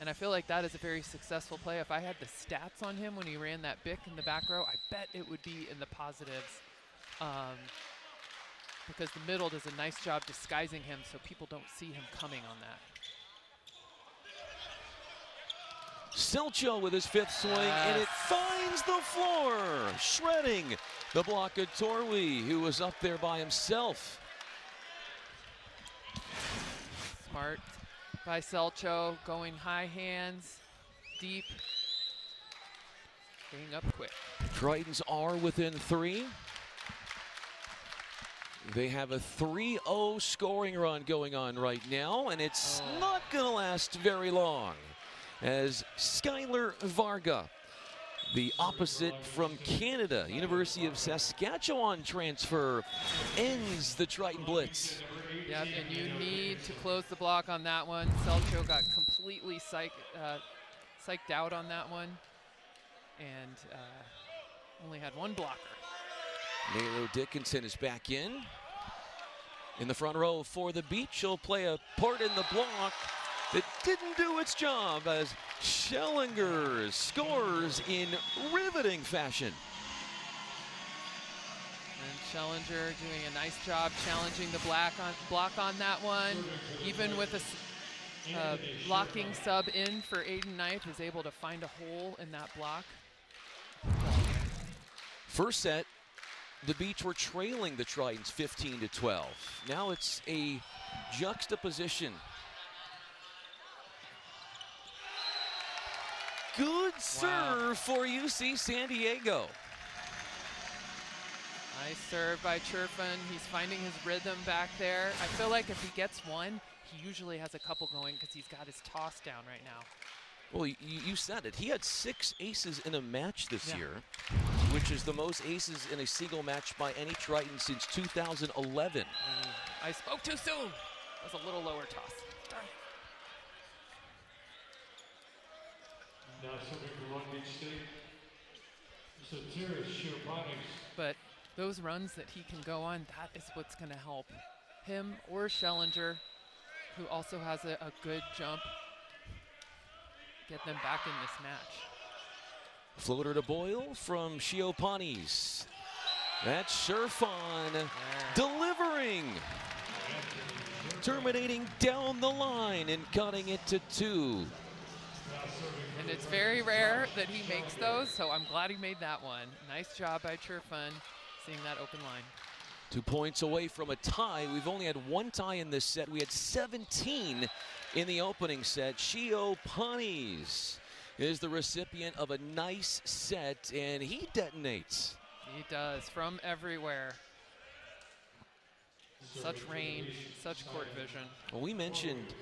Speaker 1: And I feel like that is a very successful play. If I had the stats on him when he ran that bick in the back row, I bet it would be in the positives. Because the middle does a nice job disguising him so people don't see him coming on that.
Speaker 2: Selcho with his 5th swing, and it finds the floor. Shredding the block of Torwi, who was up there by himself.
Speaker 1: Smart by Selcho, going high hands, deep, getting up quick.
Speaker 2: Tritons are within 3. They have a 3-0 scoring run going on right now, and it's not going to last very long. As Skylar Varga, the opposite from Canada, University of Saskatchewan transfer, ends the Triton blitz.
Speaker 1: Yep, and you need to close the block on that one. Selcho got completely psyched out on that one, and only had one blocker.
Speaker 2: Nalo Dickinson is back in the front row for the Beach. He'll play a part in the block that didn't do its job as Schellinger scores in riveting fashion.
Speaker 1: And Schellinger doing a nice job challenging the block on that one. Even with a blocking sub in for Aiden Knipe, is able to find a hole in that block.
Speaker 2: First set, the Beach were trailing the Tritons 15-12. Now it's a juxtaposition. Good serve for UC San Diego.
Speaker 1: Nice serve by Scherfon. He's finding his rhythm back there. I feel like if he gets one, he usually has a couple going because he's got his toss down right now.
Speaker 2: Well, you said it. He had 6 aces in a match this year, which is the most aces in a single match by any Triton since 2011.
Speaker 1: I spoke too soon. That was a little lower toss. Darn it.
Speaker 3: Now serving for Long Beach State, Sotiris Shirpanis.
Speaker 1: But those runs that he can go on, that is what's going to help him or Schellinger, who also has a good jump, get them back in this match.
Speaker 2: Floater to Boyle from Shiopanis. That's Scherfon delivering. Terminating down the line and cutting it to 2.
Speaker 1: And it's very rare that he makes those, so I'm glad he made that one. Nice job by Scherfon, seeing that open line.
Speaker 2: 2 points away from a tie. We've only had 1 tie in this set. We had 17 in the opening set. Shiopanis is the recipient of a nice set, and he detonates.
Speaker 1: He does, from everywhere. Such range, such court vision.
Speaker 2: Well, we mentioned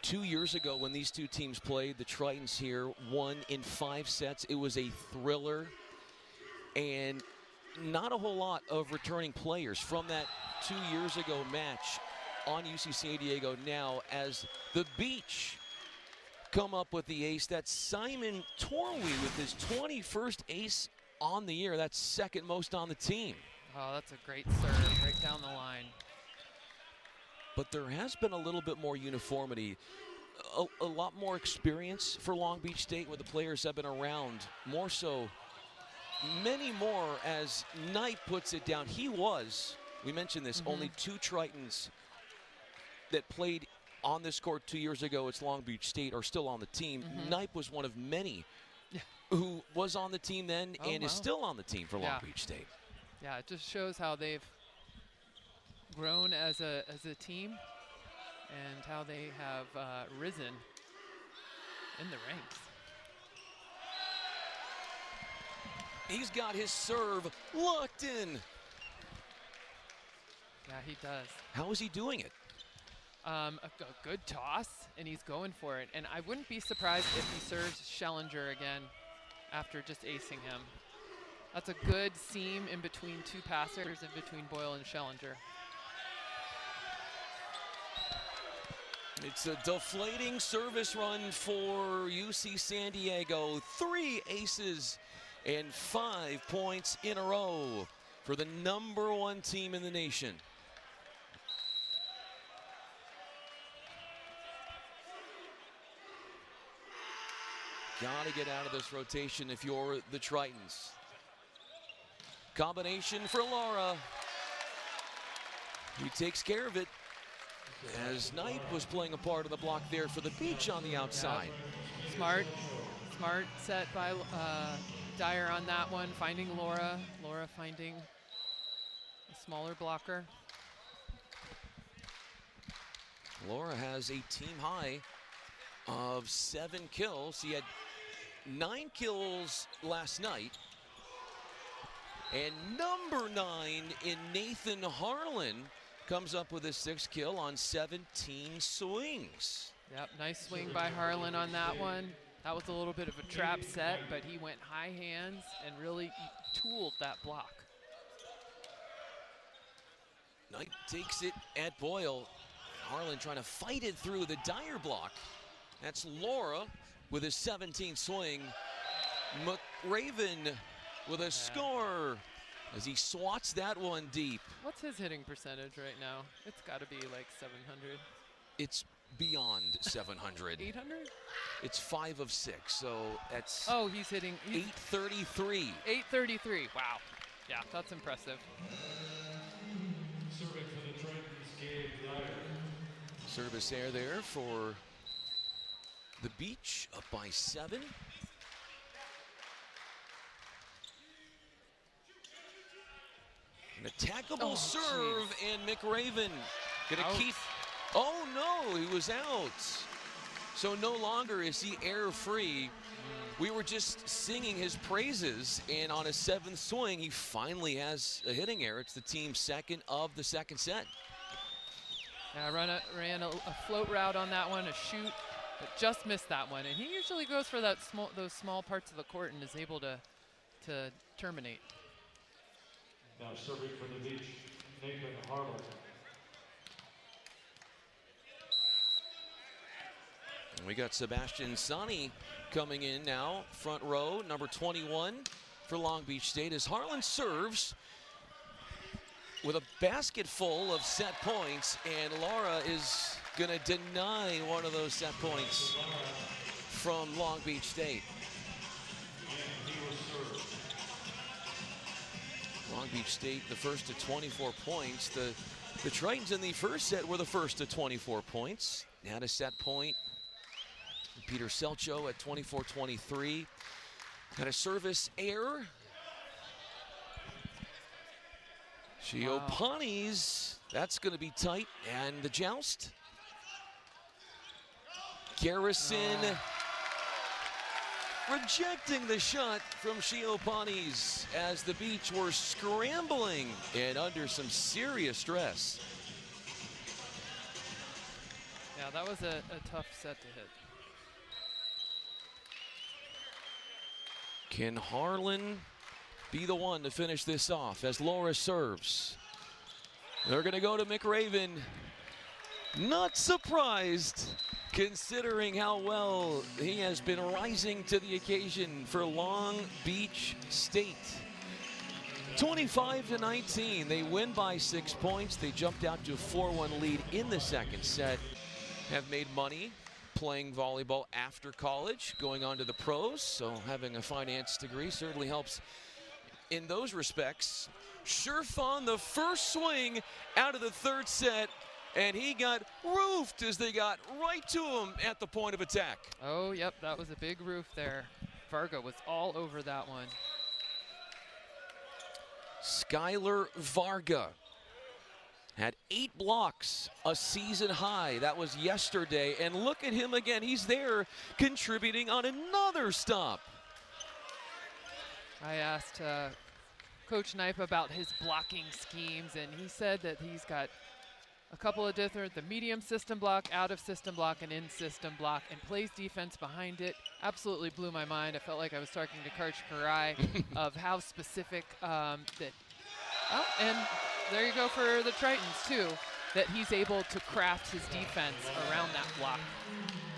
Speaker 2: 2 years ago when these two teams played, the Tritons here won in 5 sets. It was a thriller, and not a whole lot of returning players from that 2 years ago match on UC San Diego now as the Beach come up with the ace. That's Simon Torwey with his 21st ace on the year. That's second most on the team.
Speaker 1: Oh, that's a great serve right down the line.
Speaker 2: But there has been a little bit more uniformity, a lot more experience for Long Beach State where the players have been around more so. Many more as Knight puts it down. He was, we mentioned this, only 2 Tritons that played on this court 2 years ago. It's Long Beach State are still on the team. Knight was one of many who was on the team then and is still on the team for Long Beach State.
Speaker 1: Yeah, it just shows how they've grown as a team and how they have risen in the ranks.
Speaker 2: He's got his serve locked in.
Speaker 1: Yeah, he does.
Speaker 2: How is he doing it?
Speaker 1: A good toss, and he's going for it. And I wouldn't be surprised if he serves Schellinger again after just acing him. That's a good seam in between 2 passers, in between Boyle and Schellinger.
Speaker 2: It's a deflating service run for UC San Diego. 3 aces and 5 points in a row for the #1 team in the nation. Gotta get out of this rotation if you're the Tritons. Combination for Laura. He takes care of it as Knight was playing a part of the block there for the Beach on the outside.
Speaker 1: Smart set by Dyer on that one, finding Laura. Laura finding a smaller blocker.
Speaker 2: Laura has a team high of 7 kills. He had 9 kills last night. And number 9 in Nathan Harlan comes up with a 6th kill on 17 swings.
Speaker 1: Yep, nice swing by Harlan on that one. That was a little bit of a trap set, but he went high hands and really tooled that block.
Speaker 2: Knight takes it at Boyle. Harlan trying to fight it through the Dyer block. That's Laura with his 17th swing. McRaven with a score as he swats that one deep.
Speaker 1: What's his hitting percentage right now? It's got to be like 700.
Speaker 2: It's beyond 700.
Speaker 1: 800?
Speaker 2: It's 5 of 6, so that's
Speaker 1: he's hitting
Speaker 2: 833.
Speaker 1: 833. Wow. Yeah, that's impressive.
Speaker 3: Serving for the Tritons, Gabe Dyer.
Speaker 2: Service air there for the Beach, up by 7. An attackable serve, and McRaven gonna keep. Oh no, he was out. So no longer is he error free. We were just singing his praises, and on a 7th swing, he finally has a hitting error. It's the team's 2nd of the 2nd set.
Speaker 1: Yeah, ran a float route on that one, a shoot, but just missed that one. And he usually goes for that those small parts of the court and is able to terminate.
Speaker 3: Now serving for the Beach, Nathan Harlan.
Speaker 2: And we got Sebastian Sani coming in now, front row, number 21 for Long Beach State, as Harlan serves with a basket full of set points, and Laura is going to deny one of those set points from Long Beach State. Long Beach State the first to 24 points. The Tritons in the first set were the first to 24 points. Now to set point, Peter Selcho at 24-23. Got a service error. Giopani's, that's going to be tight. And the joust. Garrison rejecting the shot from Giopani's as the Beach were scrambling and under some serious stress.
Speaker 1: Yeah, Yeah, that was a tough set to hit.
Speaker 2: Can Harlan be the one to finish this off as Laura serves? They're going to go to McRaven. Not surprised, considering how well he has been rising to the occasion for Long Beach State. 25-19, they win by 6 points. They jumped out to a 4-1 lead in the second set. Have made money playing volleyball after college, going on to the pros, so having a finance degree certainly helps in those respects. Sherfon, the first swing out of the third set, and he got roofed as they got right to him at the point of attack.
Speaker 1: Oh, yep, that was a big roof there. Varga was all over that one.
Speaker 2: Skylar Varga had 8 blocks, a season high. That was yesterday, and look at him again. He's there contributing on another stop.
Speaker 1: I asked Coach Knipe about his blocking schemes, and he said that he's got a couple of different, the medium system block, out of system block, and in system block, and plays defense behind it. Absolutely blew my mind. I felt like I was talking to Karch Karai of how specific that, oh, and there you go for the Tritons too, that he's able to craft his defense around that block.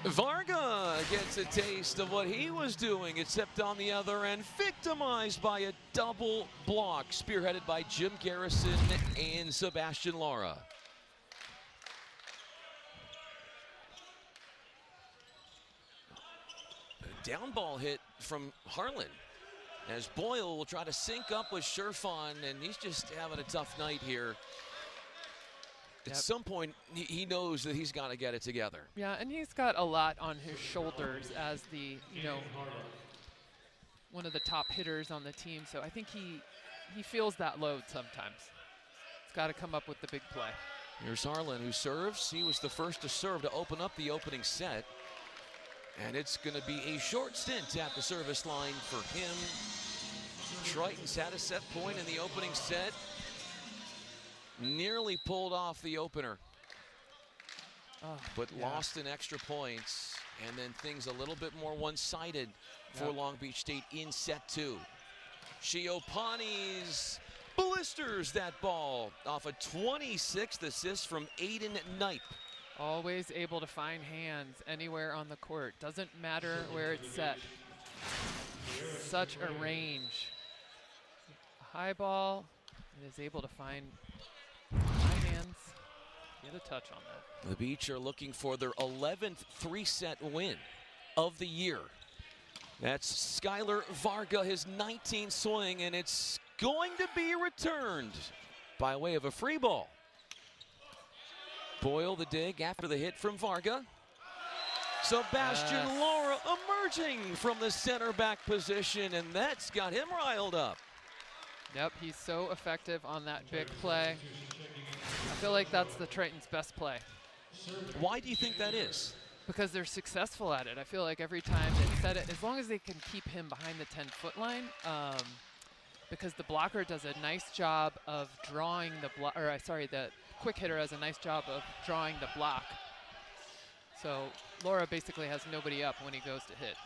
Speaker 2: Varga gets a taste of what he was doing, except on the other end, victimized by a double block, spearheaded by Jim Garrison and Sebastian Lara. A down ball hit from Harlan, as Boyle will try to sync up with Sherfon, and he's just having a tough night here. At some point, he knows that he's got to get it together.
Speaker 1: Yeah, and he's got a lot on his shoulders as the, one of the top hitters on the team. So I think he feels that load sometimes. He's got to come up with the big play.
Speaker 2: Here's Harlan, who serves. He was the first to serve to open up the opening set. And it's going to be a short stint at the service line for him. Tritons had a set point in the opening set. Nearly pulled off the opener, but lost in extra points, and then things a little bit more one-sided for Long Beach State in set 2. Shiopani's blisters that ball off a 26th assist from Aiden Knipe.
Speaker 1: Always able to find hands anywhere on the court. Doesn't matter where it's set. Such a range. A high ball, and is able to find hands, get a touch on that.
Speaker 2: The Beach are looking for their 11th 3-set win of the year. That's Skylar Varga, his 19th swing, and it's going to be returned by way of a free ball. Boyle the dig after the hit from Varga. Sebastian Lara emerging from the center back position, and that's got him riled up.
Speaker 1: Yep, he's so effective on that big play. I feel like that's the Tritons' best play.
Speaker 2: Why do you think that is?
Speaker 1: Because they're successful at it. I feel like every time they set it, as long as they can keep him behind the 10-foot line, because the blocker does a nice job of drawing the block, the quick hitter has a nice job of drawing the block. So Lara basically has nobody up when he goes to hit.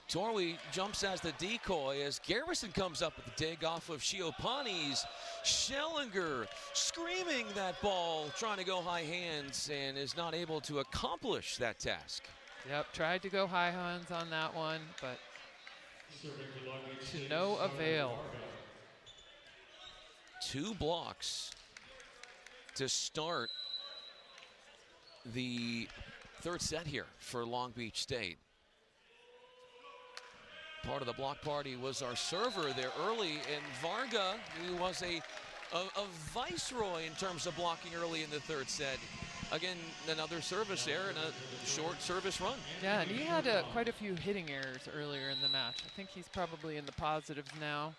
Speaker 2: Torley jumps as the decoy as Garrison comes up with the dig off of Shiopani's. Schellinger screaming that ball, trying to go high hands, and is not able to accomplish that task.
Speaker 1: Yep, tried to go high hands on that one, but to no avail.
Speaker 2: 2 blocks to start the third set here for Long Beach State. Part of the block party was our server there early, and Varga, who was a viceroy in terms of blocking early in the third set. Again, another service error and a short service run.
Speaker 1: Yeah, and he had quite a few hitting errors earlier in the match. I think he's probably in the positives now,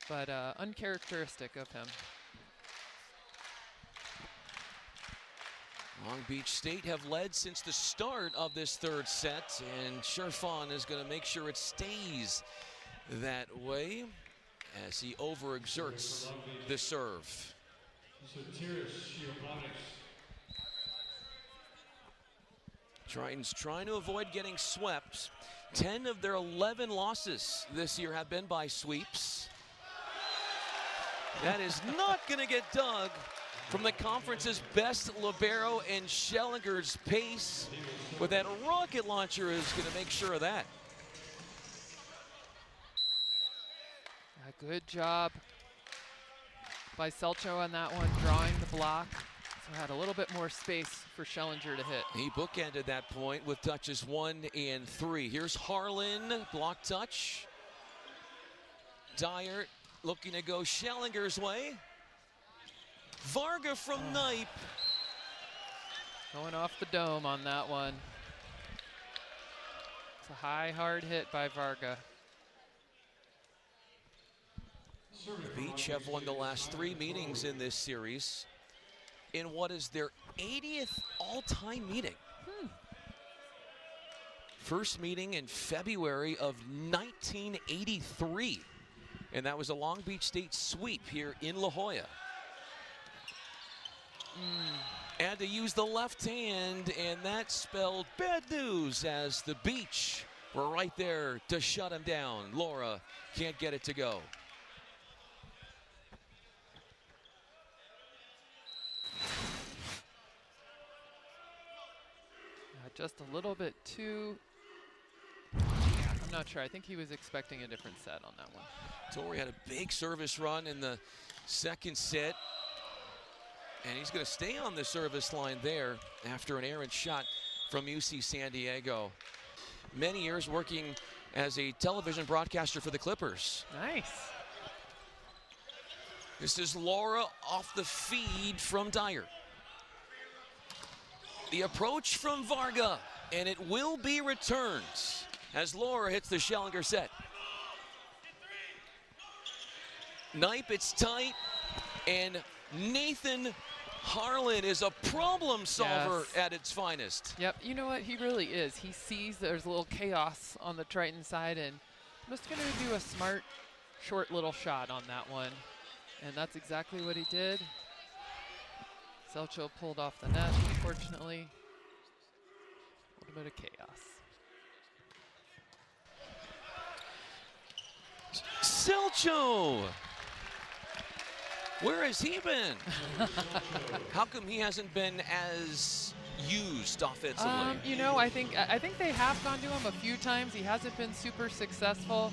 Speaker 1: but uncharacteristic of him.
Speaker 2: Long Beach State have led since the start of this third set, and Sherfon is going to make sure it stays that way as he overexerts the serve. Tritons trying to avoid getting swept. 10 of their 11 losses this year have been by sweeps. That is not going to get dug from the conference's best libero, and Schellinger's pace with that rocket launcher is going to make sure of that.
Speaker 1: A good job by Selcho on that one, drawing the block. So had a little bit more space for Schellinger to hit.
Speaker 2: He bookended that point with touches 1 and 3. Here's Harlan, block touch. Dyer looking to go Schellinger's way. Varga from Knipe.
Speaker 1: Going off the dome on that one. It's a high, hard hit by Varga.
Speaker 2: The Beach have won the last 3 meetings in this series in what is their 80th all-time meeting. First meeting in February of 1983, and that was a Long Beach State sweep here in La Jolla. Had to use the left hand, and that spelled bad news as the Beach were right there to shut him down. Laura can't get it to go.
Speaker 1: Just a little bit too, I'm not sure. I think he was expecting a different set on that one.
Speaker 2: Torrey had a big service run in the second set, and he's going to stay on the service line there after an errant shot from UC San Diego. Many years working as a television broadcaster for the Clippers.
Speaker 1: Nice.
Speaker 2: This is Laura off the feed from Dyer. The approach from Varga, and it will be returned as Laura hits the Schellinger set. Knipe, it's tight, and Nathan Harlan is a problem solver at its finest.
Speaker 1: Yep, you know what, he really is. He sees there's a little chaos on the Triton side, and just gonna do a smart, short little shot on that one. And that's exactly what he did. Selcho pulled off the net, unfortunately. A little bit of chaos.
Speaker 2: Selcho! Where has he been? How come he hasn't been as used offensively?
Speaker 1: You know, I think they have gone to him a few times. He hasn't been super successful.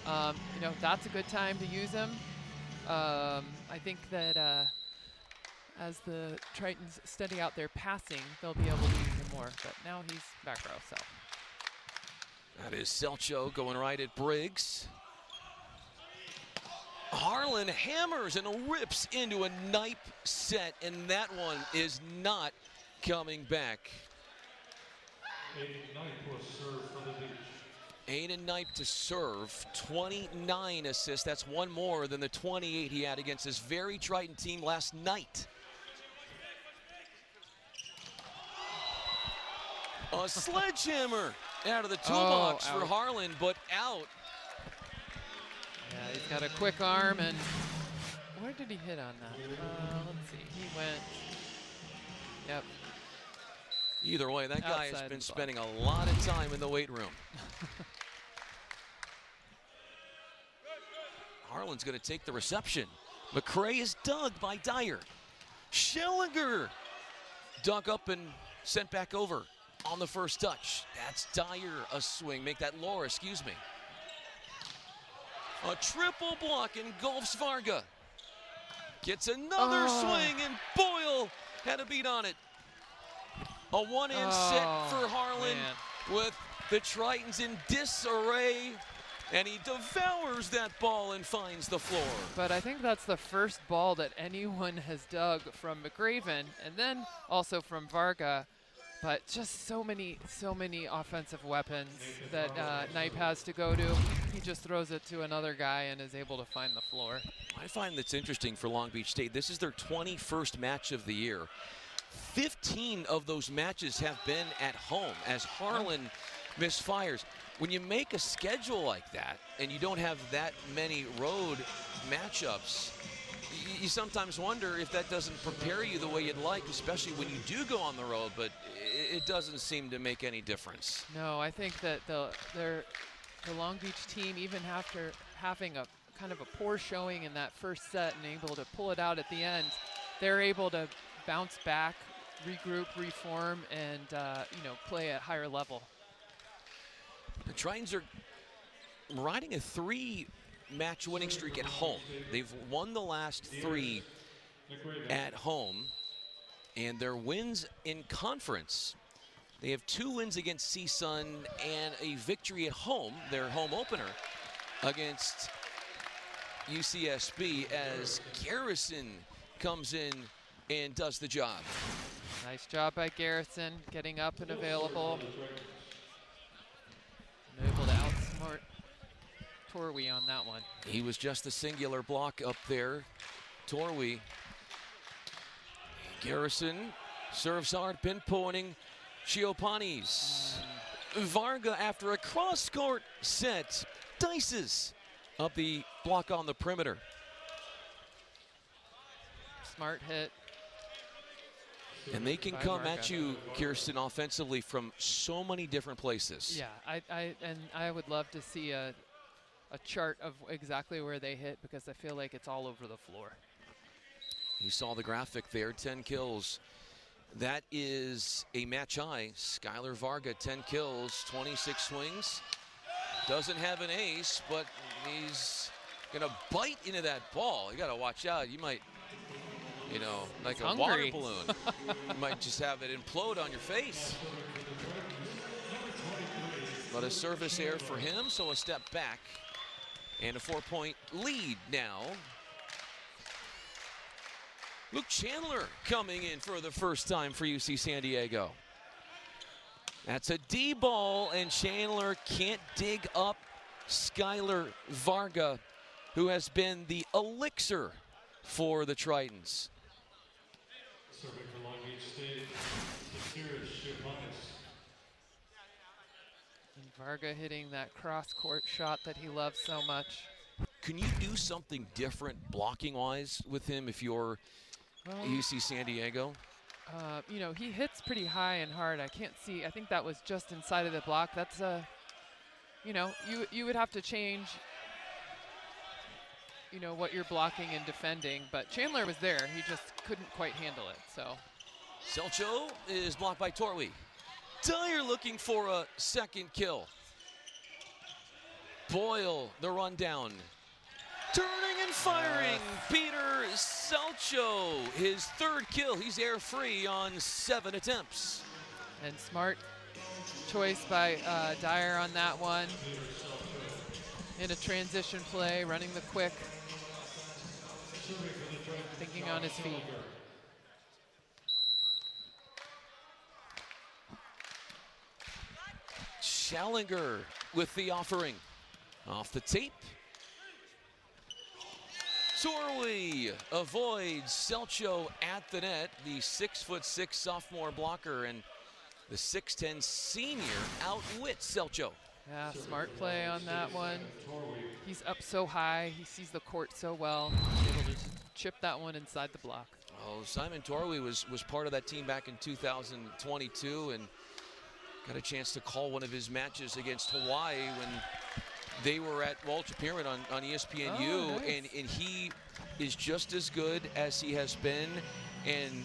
Speaker 1: You know, that's a good time to use him. I think that as the Tritons steady out their passing, they'll be able to use him more. But now he's back row, so.
Speaker 2: That is Selcho going right at Briggs. Harlan hammers and rips into a Knipe set, and that one is not coming back.
Speaker 3: Aiden Knipe will serve for the Beach.
Speaker 2: Aiden Knipe to serve, 29 assists. That's one more than the 28 he had against this very Triton team last night. A sledgehammer out of the toolbox for Harlan, but out.
Speaker 1: Yeah, he's got a quick arm, and where did he hit on that? Let's see, he went, yep.
Speaker 2: Either way, that guy has
Speaker 1: Outside
Speaker 2: been
Speaker 1: the
Speaker 2: spending a lot of time in the weight room. Harlan's going to take the reception. McCray is dug by Dyer. Schellinger dug up and sent back over on the first touch. That's Dyer, a swing. Make that Laura, excuse me. A triple block engulfs Varga. Gets another swing, and Boyle had a beat on it. A one-hand set for Harlan with the Tritons in disarray, and he devours that ball and finds the floor.
Speaker 1: But I think that's the first ball that anyone has dug from McRaven, and then also from Varga. But just so many offensive weapons that Knipe has to go to. He just throws it to another guy and is able to find the floor.
Speaker 2: I find that's interesting for Long Beach State. This is their 21st match of the year. 15 of those matches have been at home as Harlan misfires. When you make a schedule like that and you don't have that many road matchups, you sometimes wonder if that doesn't prepare you the way you'd like, especially when you do go on the road, but it doesn't seem to make any difference.
Speaker 1: No, I think that the Long Beach team, even after having a kind of a poor showing in that first set and able to pull it out at the end, they're able to bounce back, regroup, reform, and play at higher level.
Speaker 2: The Tritons are riding a 3-match winning streak at home. They've won the last 3 at home, and their wins in conference, they have 2 wins against CSUN and a victory at home, their home opener, against UCSB, as Garrison comes in and does the job.
Speaker 1: Nice job by Garrison, getting up and available. And able to outsmart Torwey on that one.
Speaker 2: He was just a singular block up there, Torwey. Garrison serves hard, pinpointing Chiopanis. Varga, after a cross-court set, dices up the block on the perimeter.
Speaker 1: Smart hit.
Speaker 2: And they can come at you, Kirsten, offensively from so many different places.
Speaker 1: Yeah, I would love to see a chart of exactly where they hit, because I feel like it's all over the floor.
Speaker 2: You saw the graphic there, 10 kills. That is a match high. Skylar Varga, 10 kills, 26 swings. Doesn't have an ace, but he's gonna bite into that ball. You gotta watch out. You might, like
Speaker 1: He's
Speaker 2: a
Speaker 1: hungry.
Speaker 2: water balloon. You might just have it implode on your face. But a service error for him, so a step back. And a 4-point lead now. Luke Chandler coming in for the first time for UC San Diego. That's a D ball, and Chandler can't dig up Skylar Varga, who has been the elixir for the Tritons.
Speaker 3: Serving for Long Beach State, Sirius Chiopanis.
Speaker 1: And Varga hitting that cross-court shot that he loves so much.
Speaker 2: Can you do something different blocking-wise with him if you're UC San Diego?
Speaker 1: He hits pretty high and hard. I can't see. I think that was just inside of the block. That's you would have to change, what you're blocking and defending. But Chandler was there. He just couldn't quite handle it. So
Speaker 2: Selcho is blocked by Torwey. Dyer looking for a second kill. Boyle, the rundown. Turning and firing, Peter Selcho, his 3rd kill. He's air-free on 7 attempts.
Speaker 1: And smart choice by Dyer on that one. In a transition play, running the quick, thinking on his feet.
Speaker 2: Schallinger with the offering. Off the tape. Torwey avoids Selcho at the net, the 6'6" sophomore blocker, and the 6'10" senior outwits Selcho.
Speaker 1: Yeah, smart play on that one. He's up so high, he sees the court so well. Able to just chip that one inside the block.
Speaker 2: Oh, Simon Torwey was part of that team back in 2022 and got a chance to call one of his matches against Hawaii when they were at Walter Pyramid on ESPNU.
Speaker 1: Oh, nice.
Speaker 2: and he is just as good as he has been. And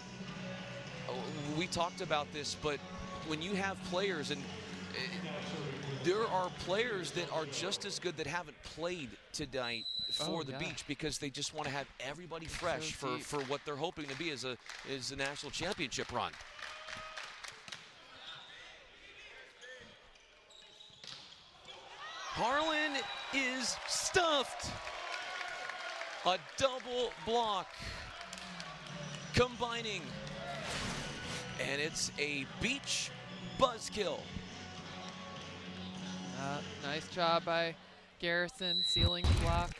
Speaker 2: we talked about this, but when you have players, and there are players that are just as good that haven't played tonight for the Beach, because they just want to have everybody fresh for what they're hoping to be as a national championship run. Harlan is stuffed. A double block combining, and it's a Beach buzzkill.
Speaker 1: Nice job by Garrison, sealing the block,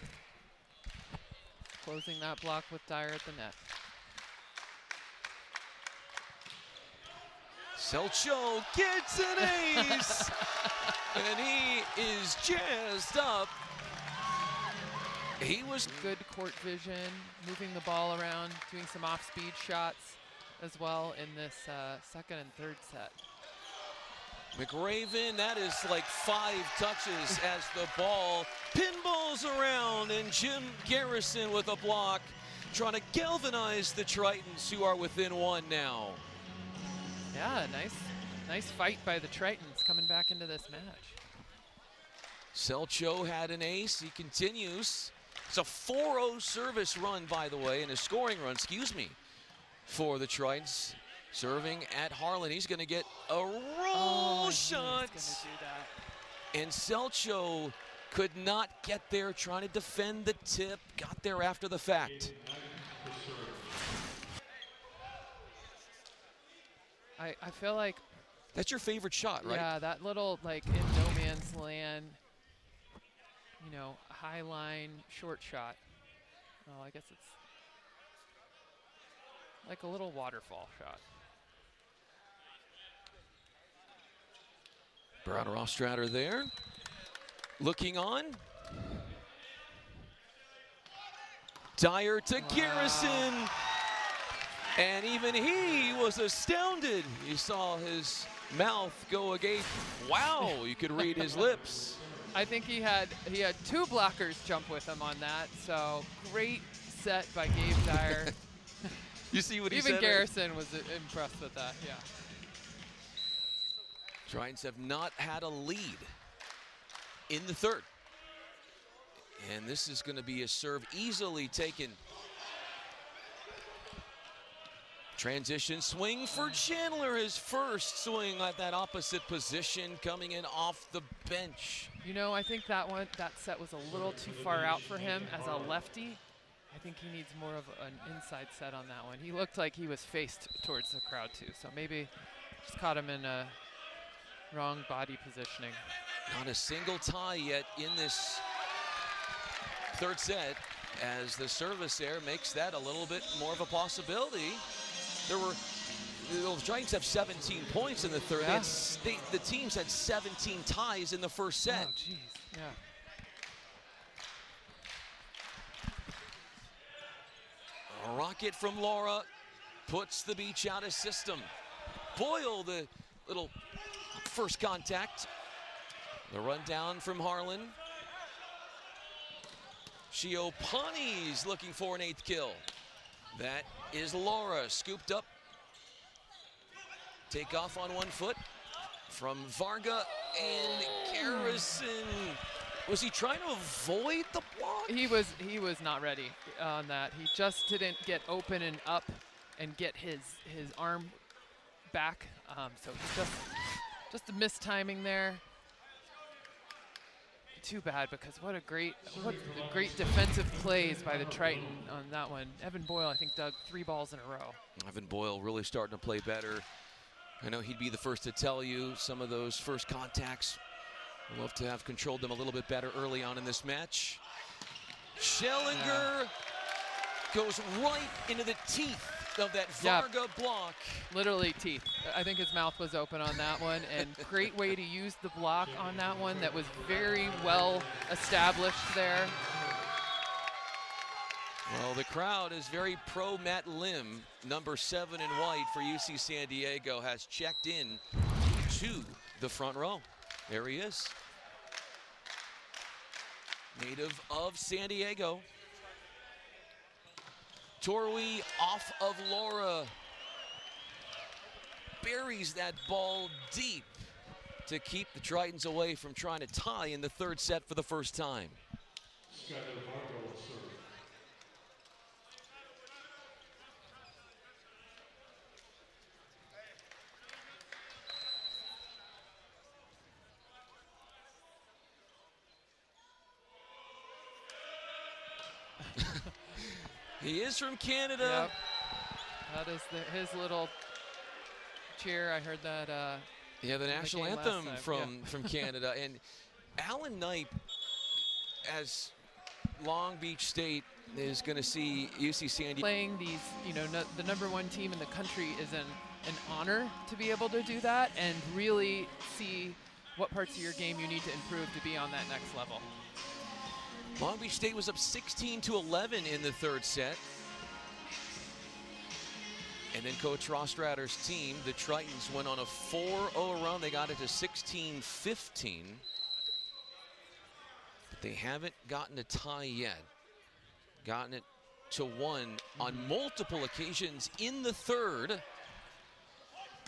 Speaker 1: closing that block with Dyer at the net.
Speaker 2: Selcho gets an ace, and he is jazzed up. He was
Speaker 1: good court vision, moving the ball around, doing some off-speed shots as well in this second and third set.
Speaker 2: McRaven, that is like 5 touches as the ball pinballs around, and Jim Garrison with a block, trying to galvanize the Tritons, who are within 1 now.
Speaker 1: Yeah, nice fight by the Tritons coming back into this match.
Speaker 2: Selcho had an ace. He continues. It's a 4-0 service run, by the way, and a scoring run, excuse me, for the Tritons. Serving at Harlan. He's going to get a roll shot.
Speaker 1: He's gonna do that.
Speaker 2: And Selcho could not get there, trying to defend the tip. Got there after the fact.
Speaker 1: I feel like
Speaker 2: That's your favorite shot, right?
Speaker 1: yeah, that little like in no man's land, you know, high line short shot. Well, I guess it's like a little waterfall shot.
Speaker 2: Browner Ostrader there, looking on. Dyer to Garrison, and even he was astounded. You saw his mouth go agape. Wow, you could read his lips.
Speaker 1: I think he had 2 blockers jump with him on that. So great set by Gabe Dyer.
Speaker 2: You see what he said?
Speaker 1: Even Garrison was impressed with that. Yeah.
Speaker 2: Tritons have not had a lead in the third. And this is going to be a serve easily taken. Transition swing for Chandler, his first swing at that opposite position, coming in off the bench.
Speaker 1: You know, I think that set was a little too far out for him as a lefty. I think he needs more of an inside set on that one. He looked like he was faced towards the crowd too, so maybe just caught him in a wrong body positioning.
Speaker 2: Not a single tie yet in this third set, as the service error makes that a little bit more of a possibility. The Giants have 17 points in the third.
Speaker 1: Yeah.
Speaker 2: The teams had 17 ties in the first set.
Speaker 1: Oh, jeez, yeah.
Speaker 2: A rocket from Laura puts the beach out of system. Boyle, the little first contact. The rundown from Harlan. Shiopani's looking for an 8th kill. That is Laura, scooped up. Take off on 1 foot from Varga, and Garrison. Was he trying to avoid the block?
Speaker 1: He was not ready on that. He just didn't get open and up and get his arm back. So just a mistiming there. Too bad, because what great defensive plays by the Triton on that one. Evan Boyle, I think, dug 3 balls in a row.
Speaker 2: Evan Boyle really starting to play better. I know he'd be the first to tell you some of those first contacts. I'd love to have controlled them a little bit better early on in this match. Schellinger goes right into the teeth of that Varga block.
Speaker 1: Literally teeth. I think his mouth was open on that one, and great way to use the block on that one. That was very well established there.
Speaker 2: Well, the crowd is very pro Matt Lim. Number 7 in white for UC San Diego has checked in to the front row. There he is. Native of San Diego. Torwey off of Laura. Buries that ball deep to keep the Tritons away from trying to tie in the third set for the first time. He is from Canada.
Speaker 1: Yep. That is his little cheer. I heard that.
Speaker 2: Yeah, the national anthem from Canada. And Alan Knipe, as Long Beach State is going to see UC San Diego
Speaker 1: playing these, the #1 team in the country is an honor to be able to do that and really see what parts of your game you need to improve to be on that next level.
Speaker 2: Long Beach State was up 16-11 in the third set. And then Coach Rostratter's team, the Tritons, went on a 4-0 run. They got it to 16-15. But they haven't gotten a tie yet. Gotten it to 1 on multiple occasions in the third.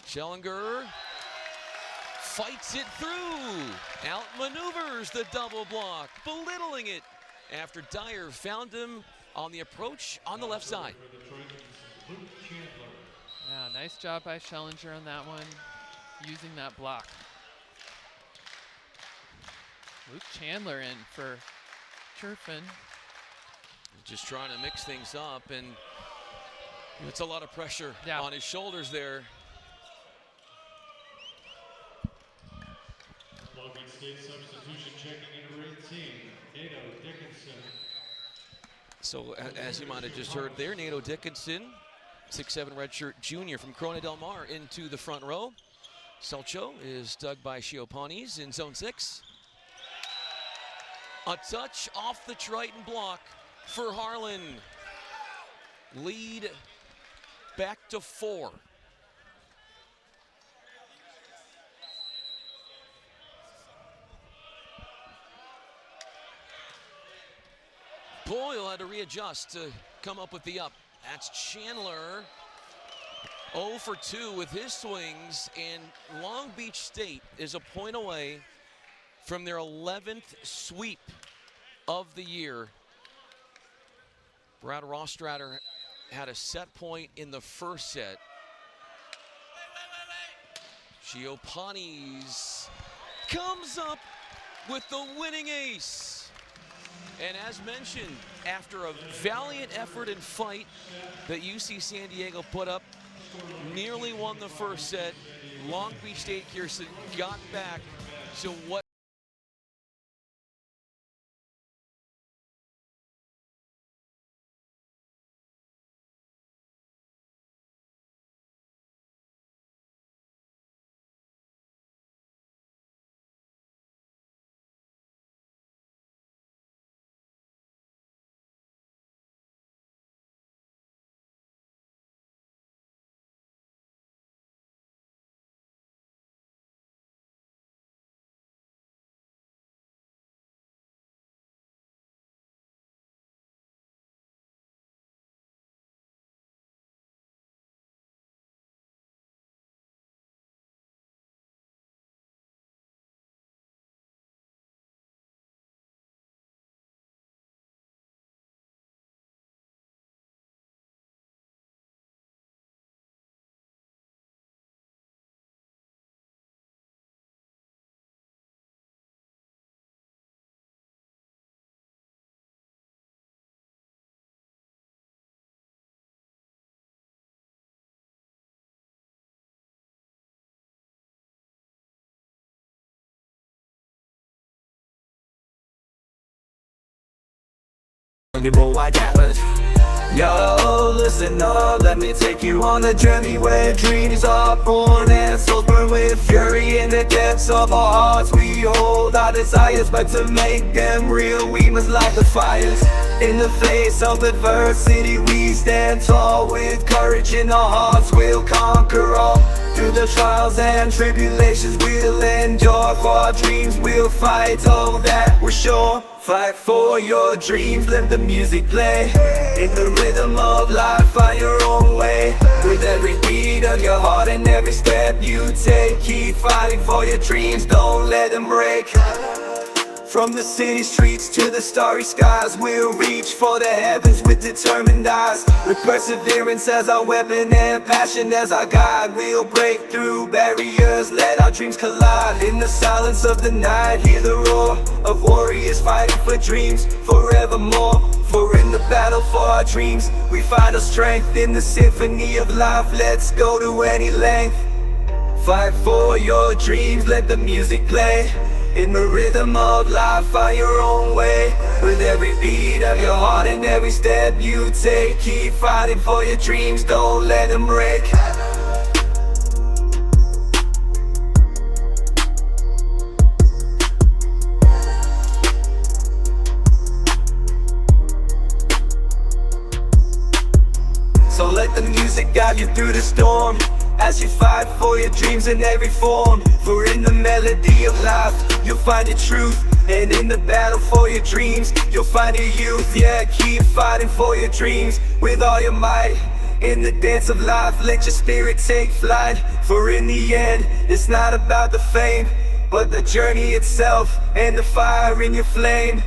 Speaker 2: Schellinger fights it through. Outmaneuvers the double block, belittling it after Dyer found him on the approach on the left side.
Speaker 1: Yeah, nice job by Schellinger on that one, using that block. Luke Chandler in for Churfin.
Speaker 2: Just trying to mix things up, and it's a lot of pressure on his shoulders there.
Speaker 3: Long Beach State substitution checking in number 18, Nato Dickinson.
Speaker 2: So as you might have just heard there, Nato Dickinson, 6'7" redshirt junior from Corona Del Mar, into the front row. Selcho is dug by Shiopanis in zone 6. A touch off the Triton block for Harlan. Lead back to 4. Boyle had to readjust to come up with the up. That's Chandler, 0 for 2 with his swings, and Long Beach State is a point away from their 11th sweep of the year. Brad Rostratter had a set point in the first set. Shiopanis comes up with the winning ace. And as mentioned, after a valiant effort and fight that UC San Diego put up, nearly won the first set, Long Beach State Kirsten got back to what
Speaker 4: Yo, listen up, let me take you on a journey where dreams are born and souls burn with fury. In the depths of our hearts we hold our desires, but to make them real we must light the fires. In the face of adversity we stand tall, with courage in our hearts we'll conquer all. Through the trials and tribulations we'll endure, for our dreams we'll fight, oh that we're sure. Fight for your dreams, let the music play. In the rhythm of life, find your own way. With every beat of your heart and every step you take, keep fighting for your dreams, don't let them break. From the city streets to the starry skies, we'll reach for the heavens with determined eyes. With perseverance as our weapon and passion as our guide, we'll break through barriers, let our dreams collide. In the silence of the night, hear the roar of warriors fighting for dreams forevermore. For in the battle for our dreams, we find our strength. In the symphony of life, let's go to any length. Fight for your dreams, let the music play. In the rhythm of life, find your own way. With every beat of your heart and every step you take, keep fighting for your dreams, don't let them break. through the storm, as you fight for your dreams in every form. For in the melody of life, you'll find your truth, and in the battle for your dreams, you'll find your youth. Yeah, keep fighting for your dreams with all your might. In the dance of life, let your spirit take flight. For in the end, it's not about the fame, but the journey itself and the fire in your flame.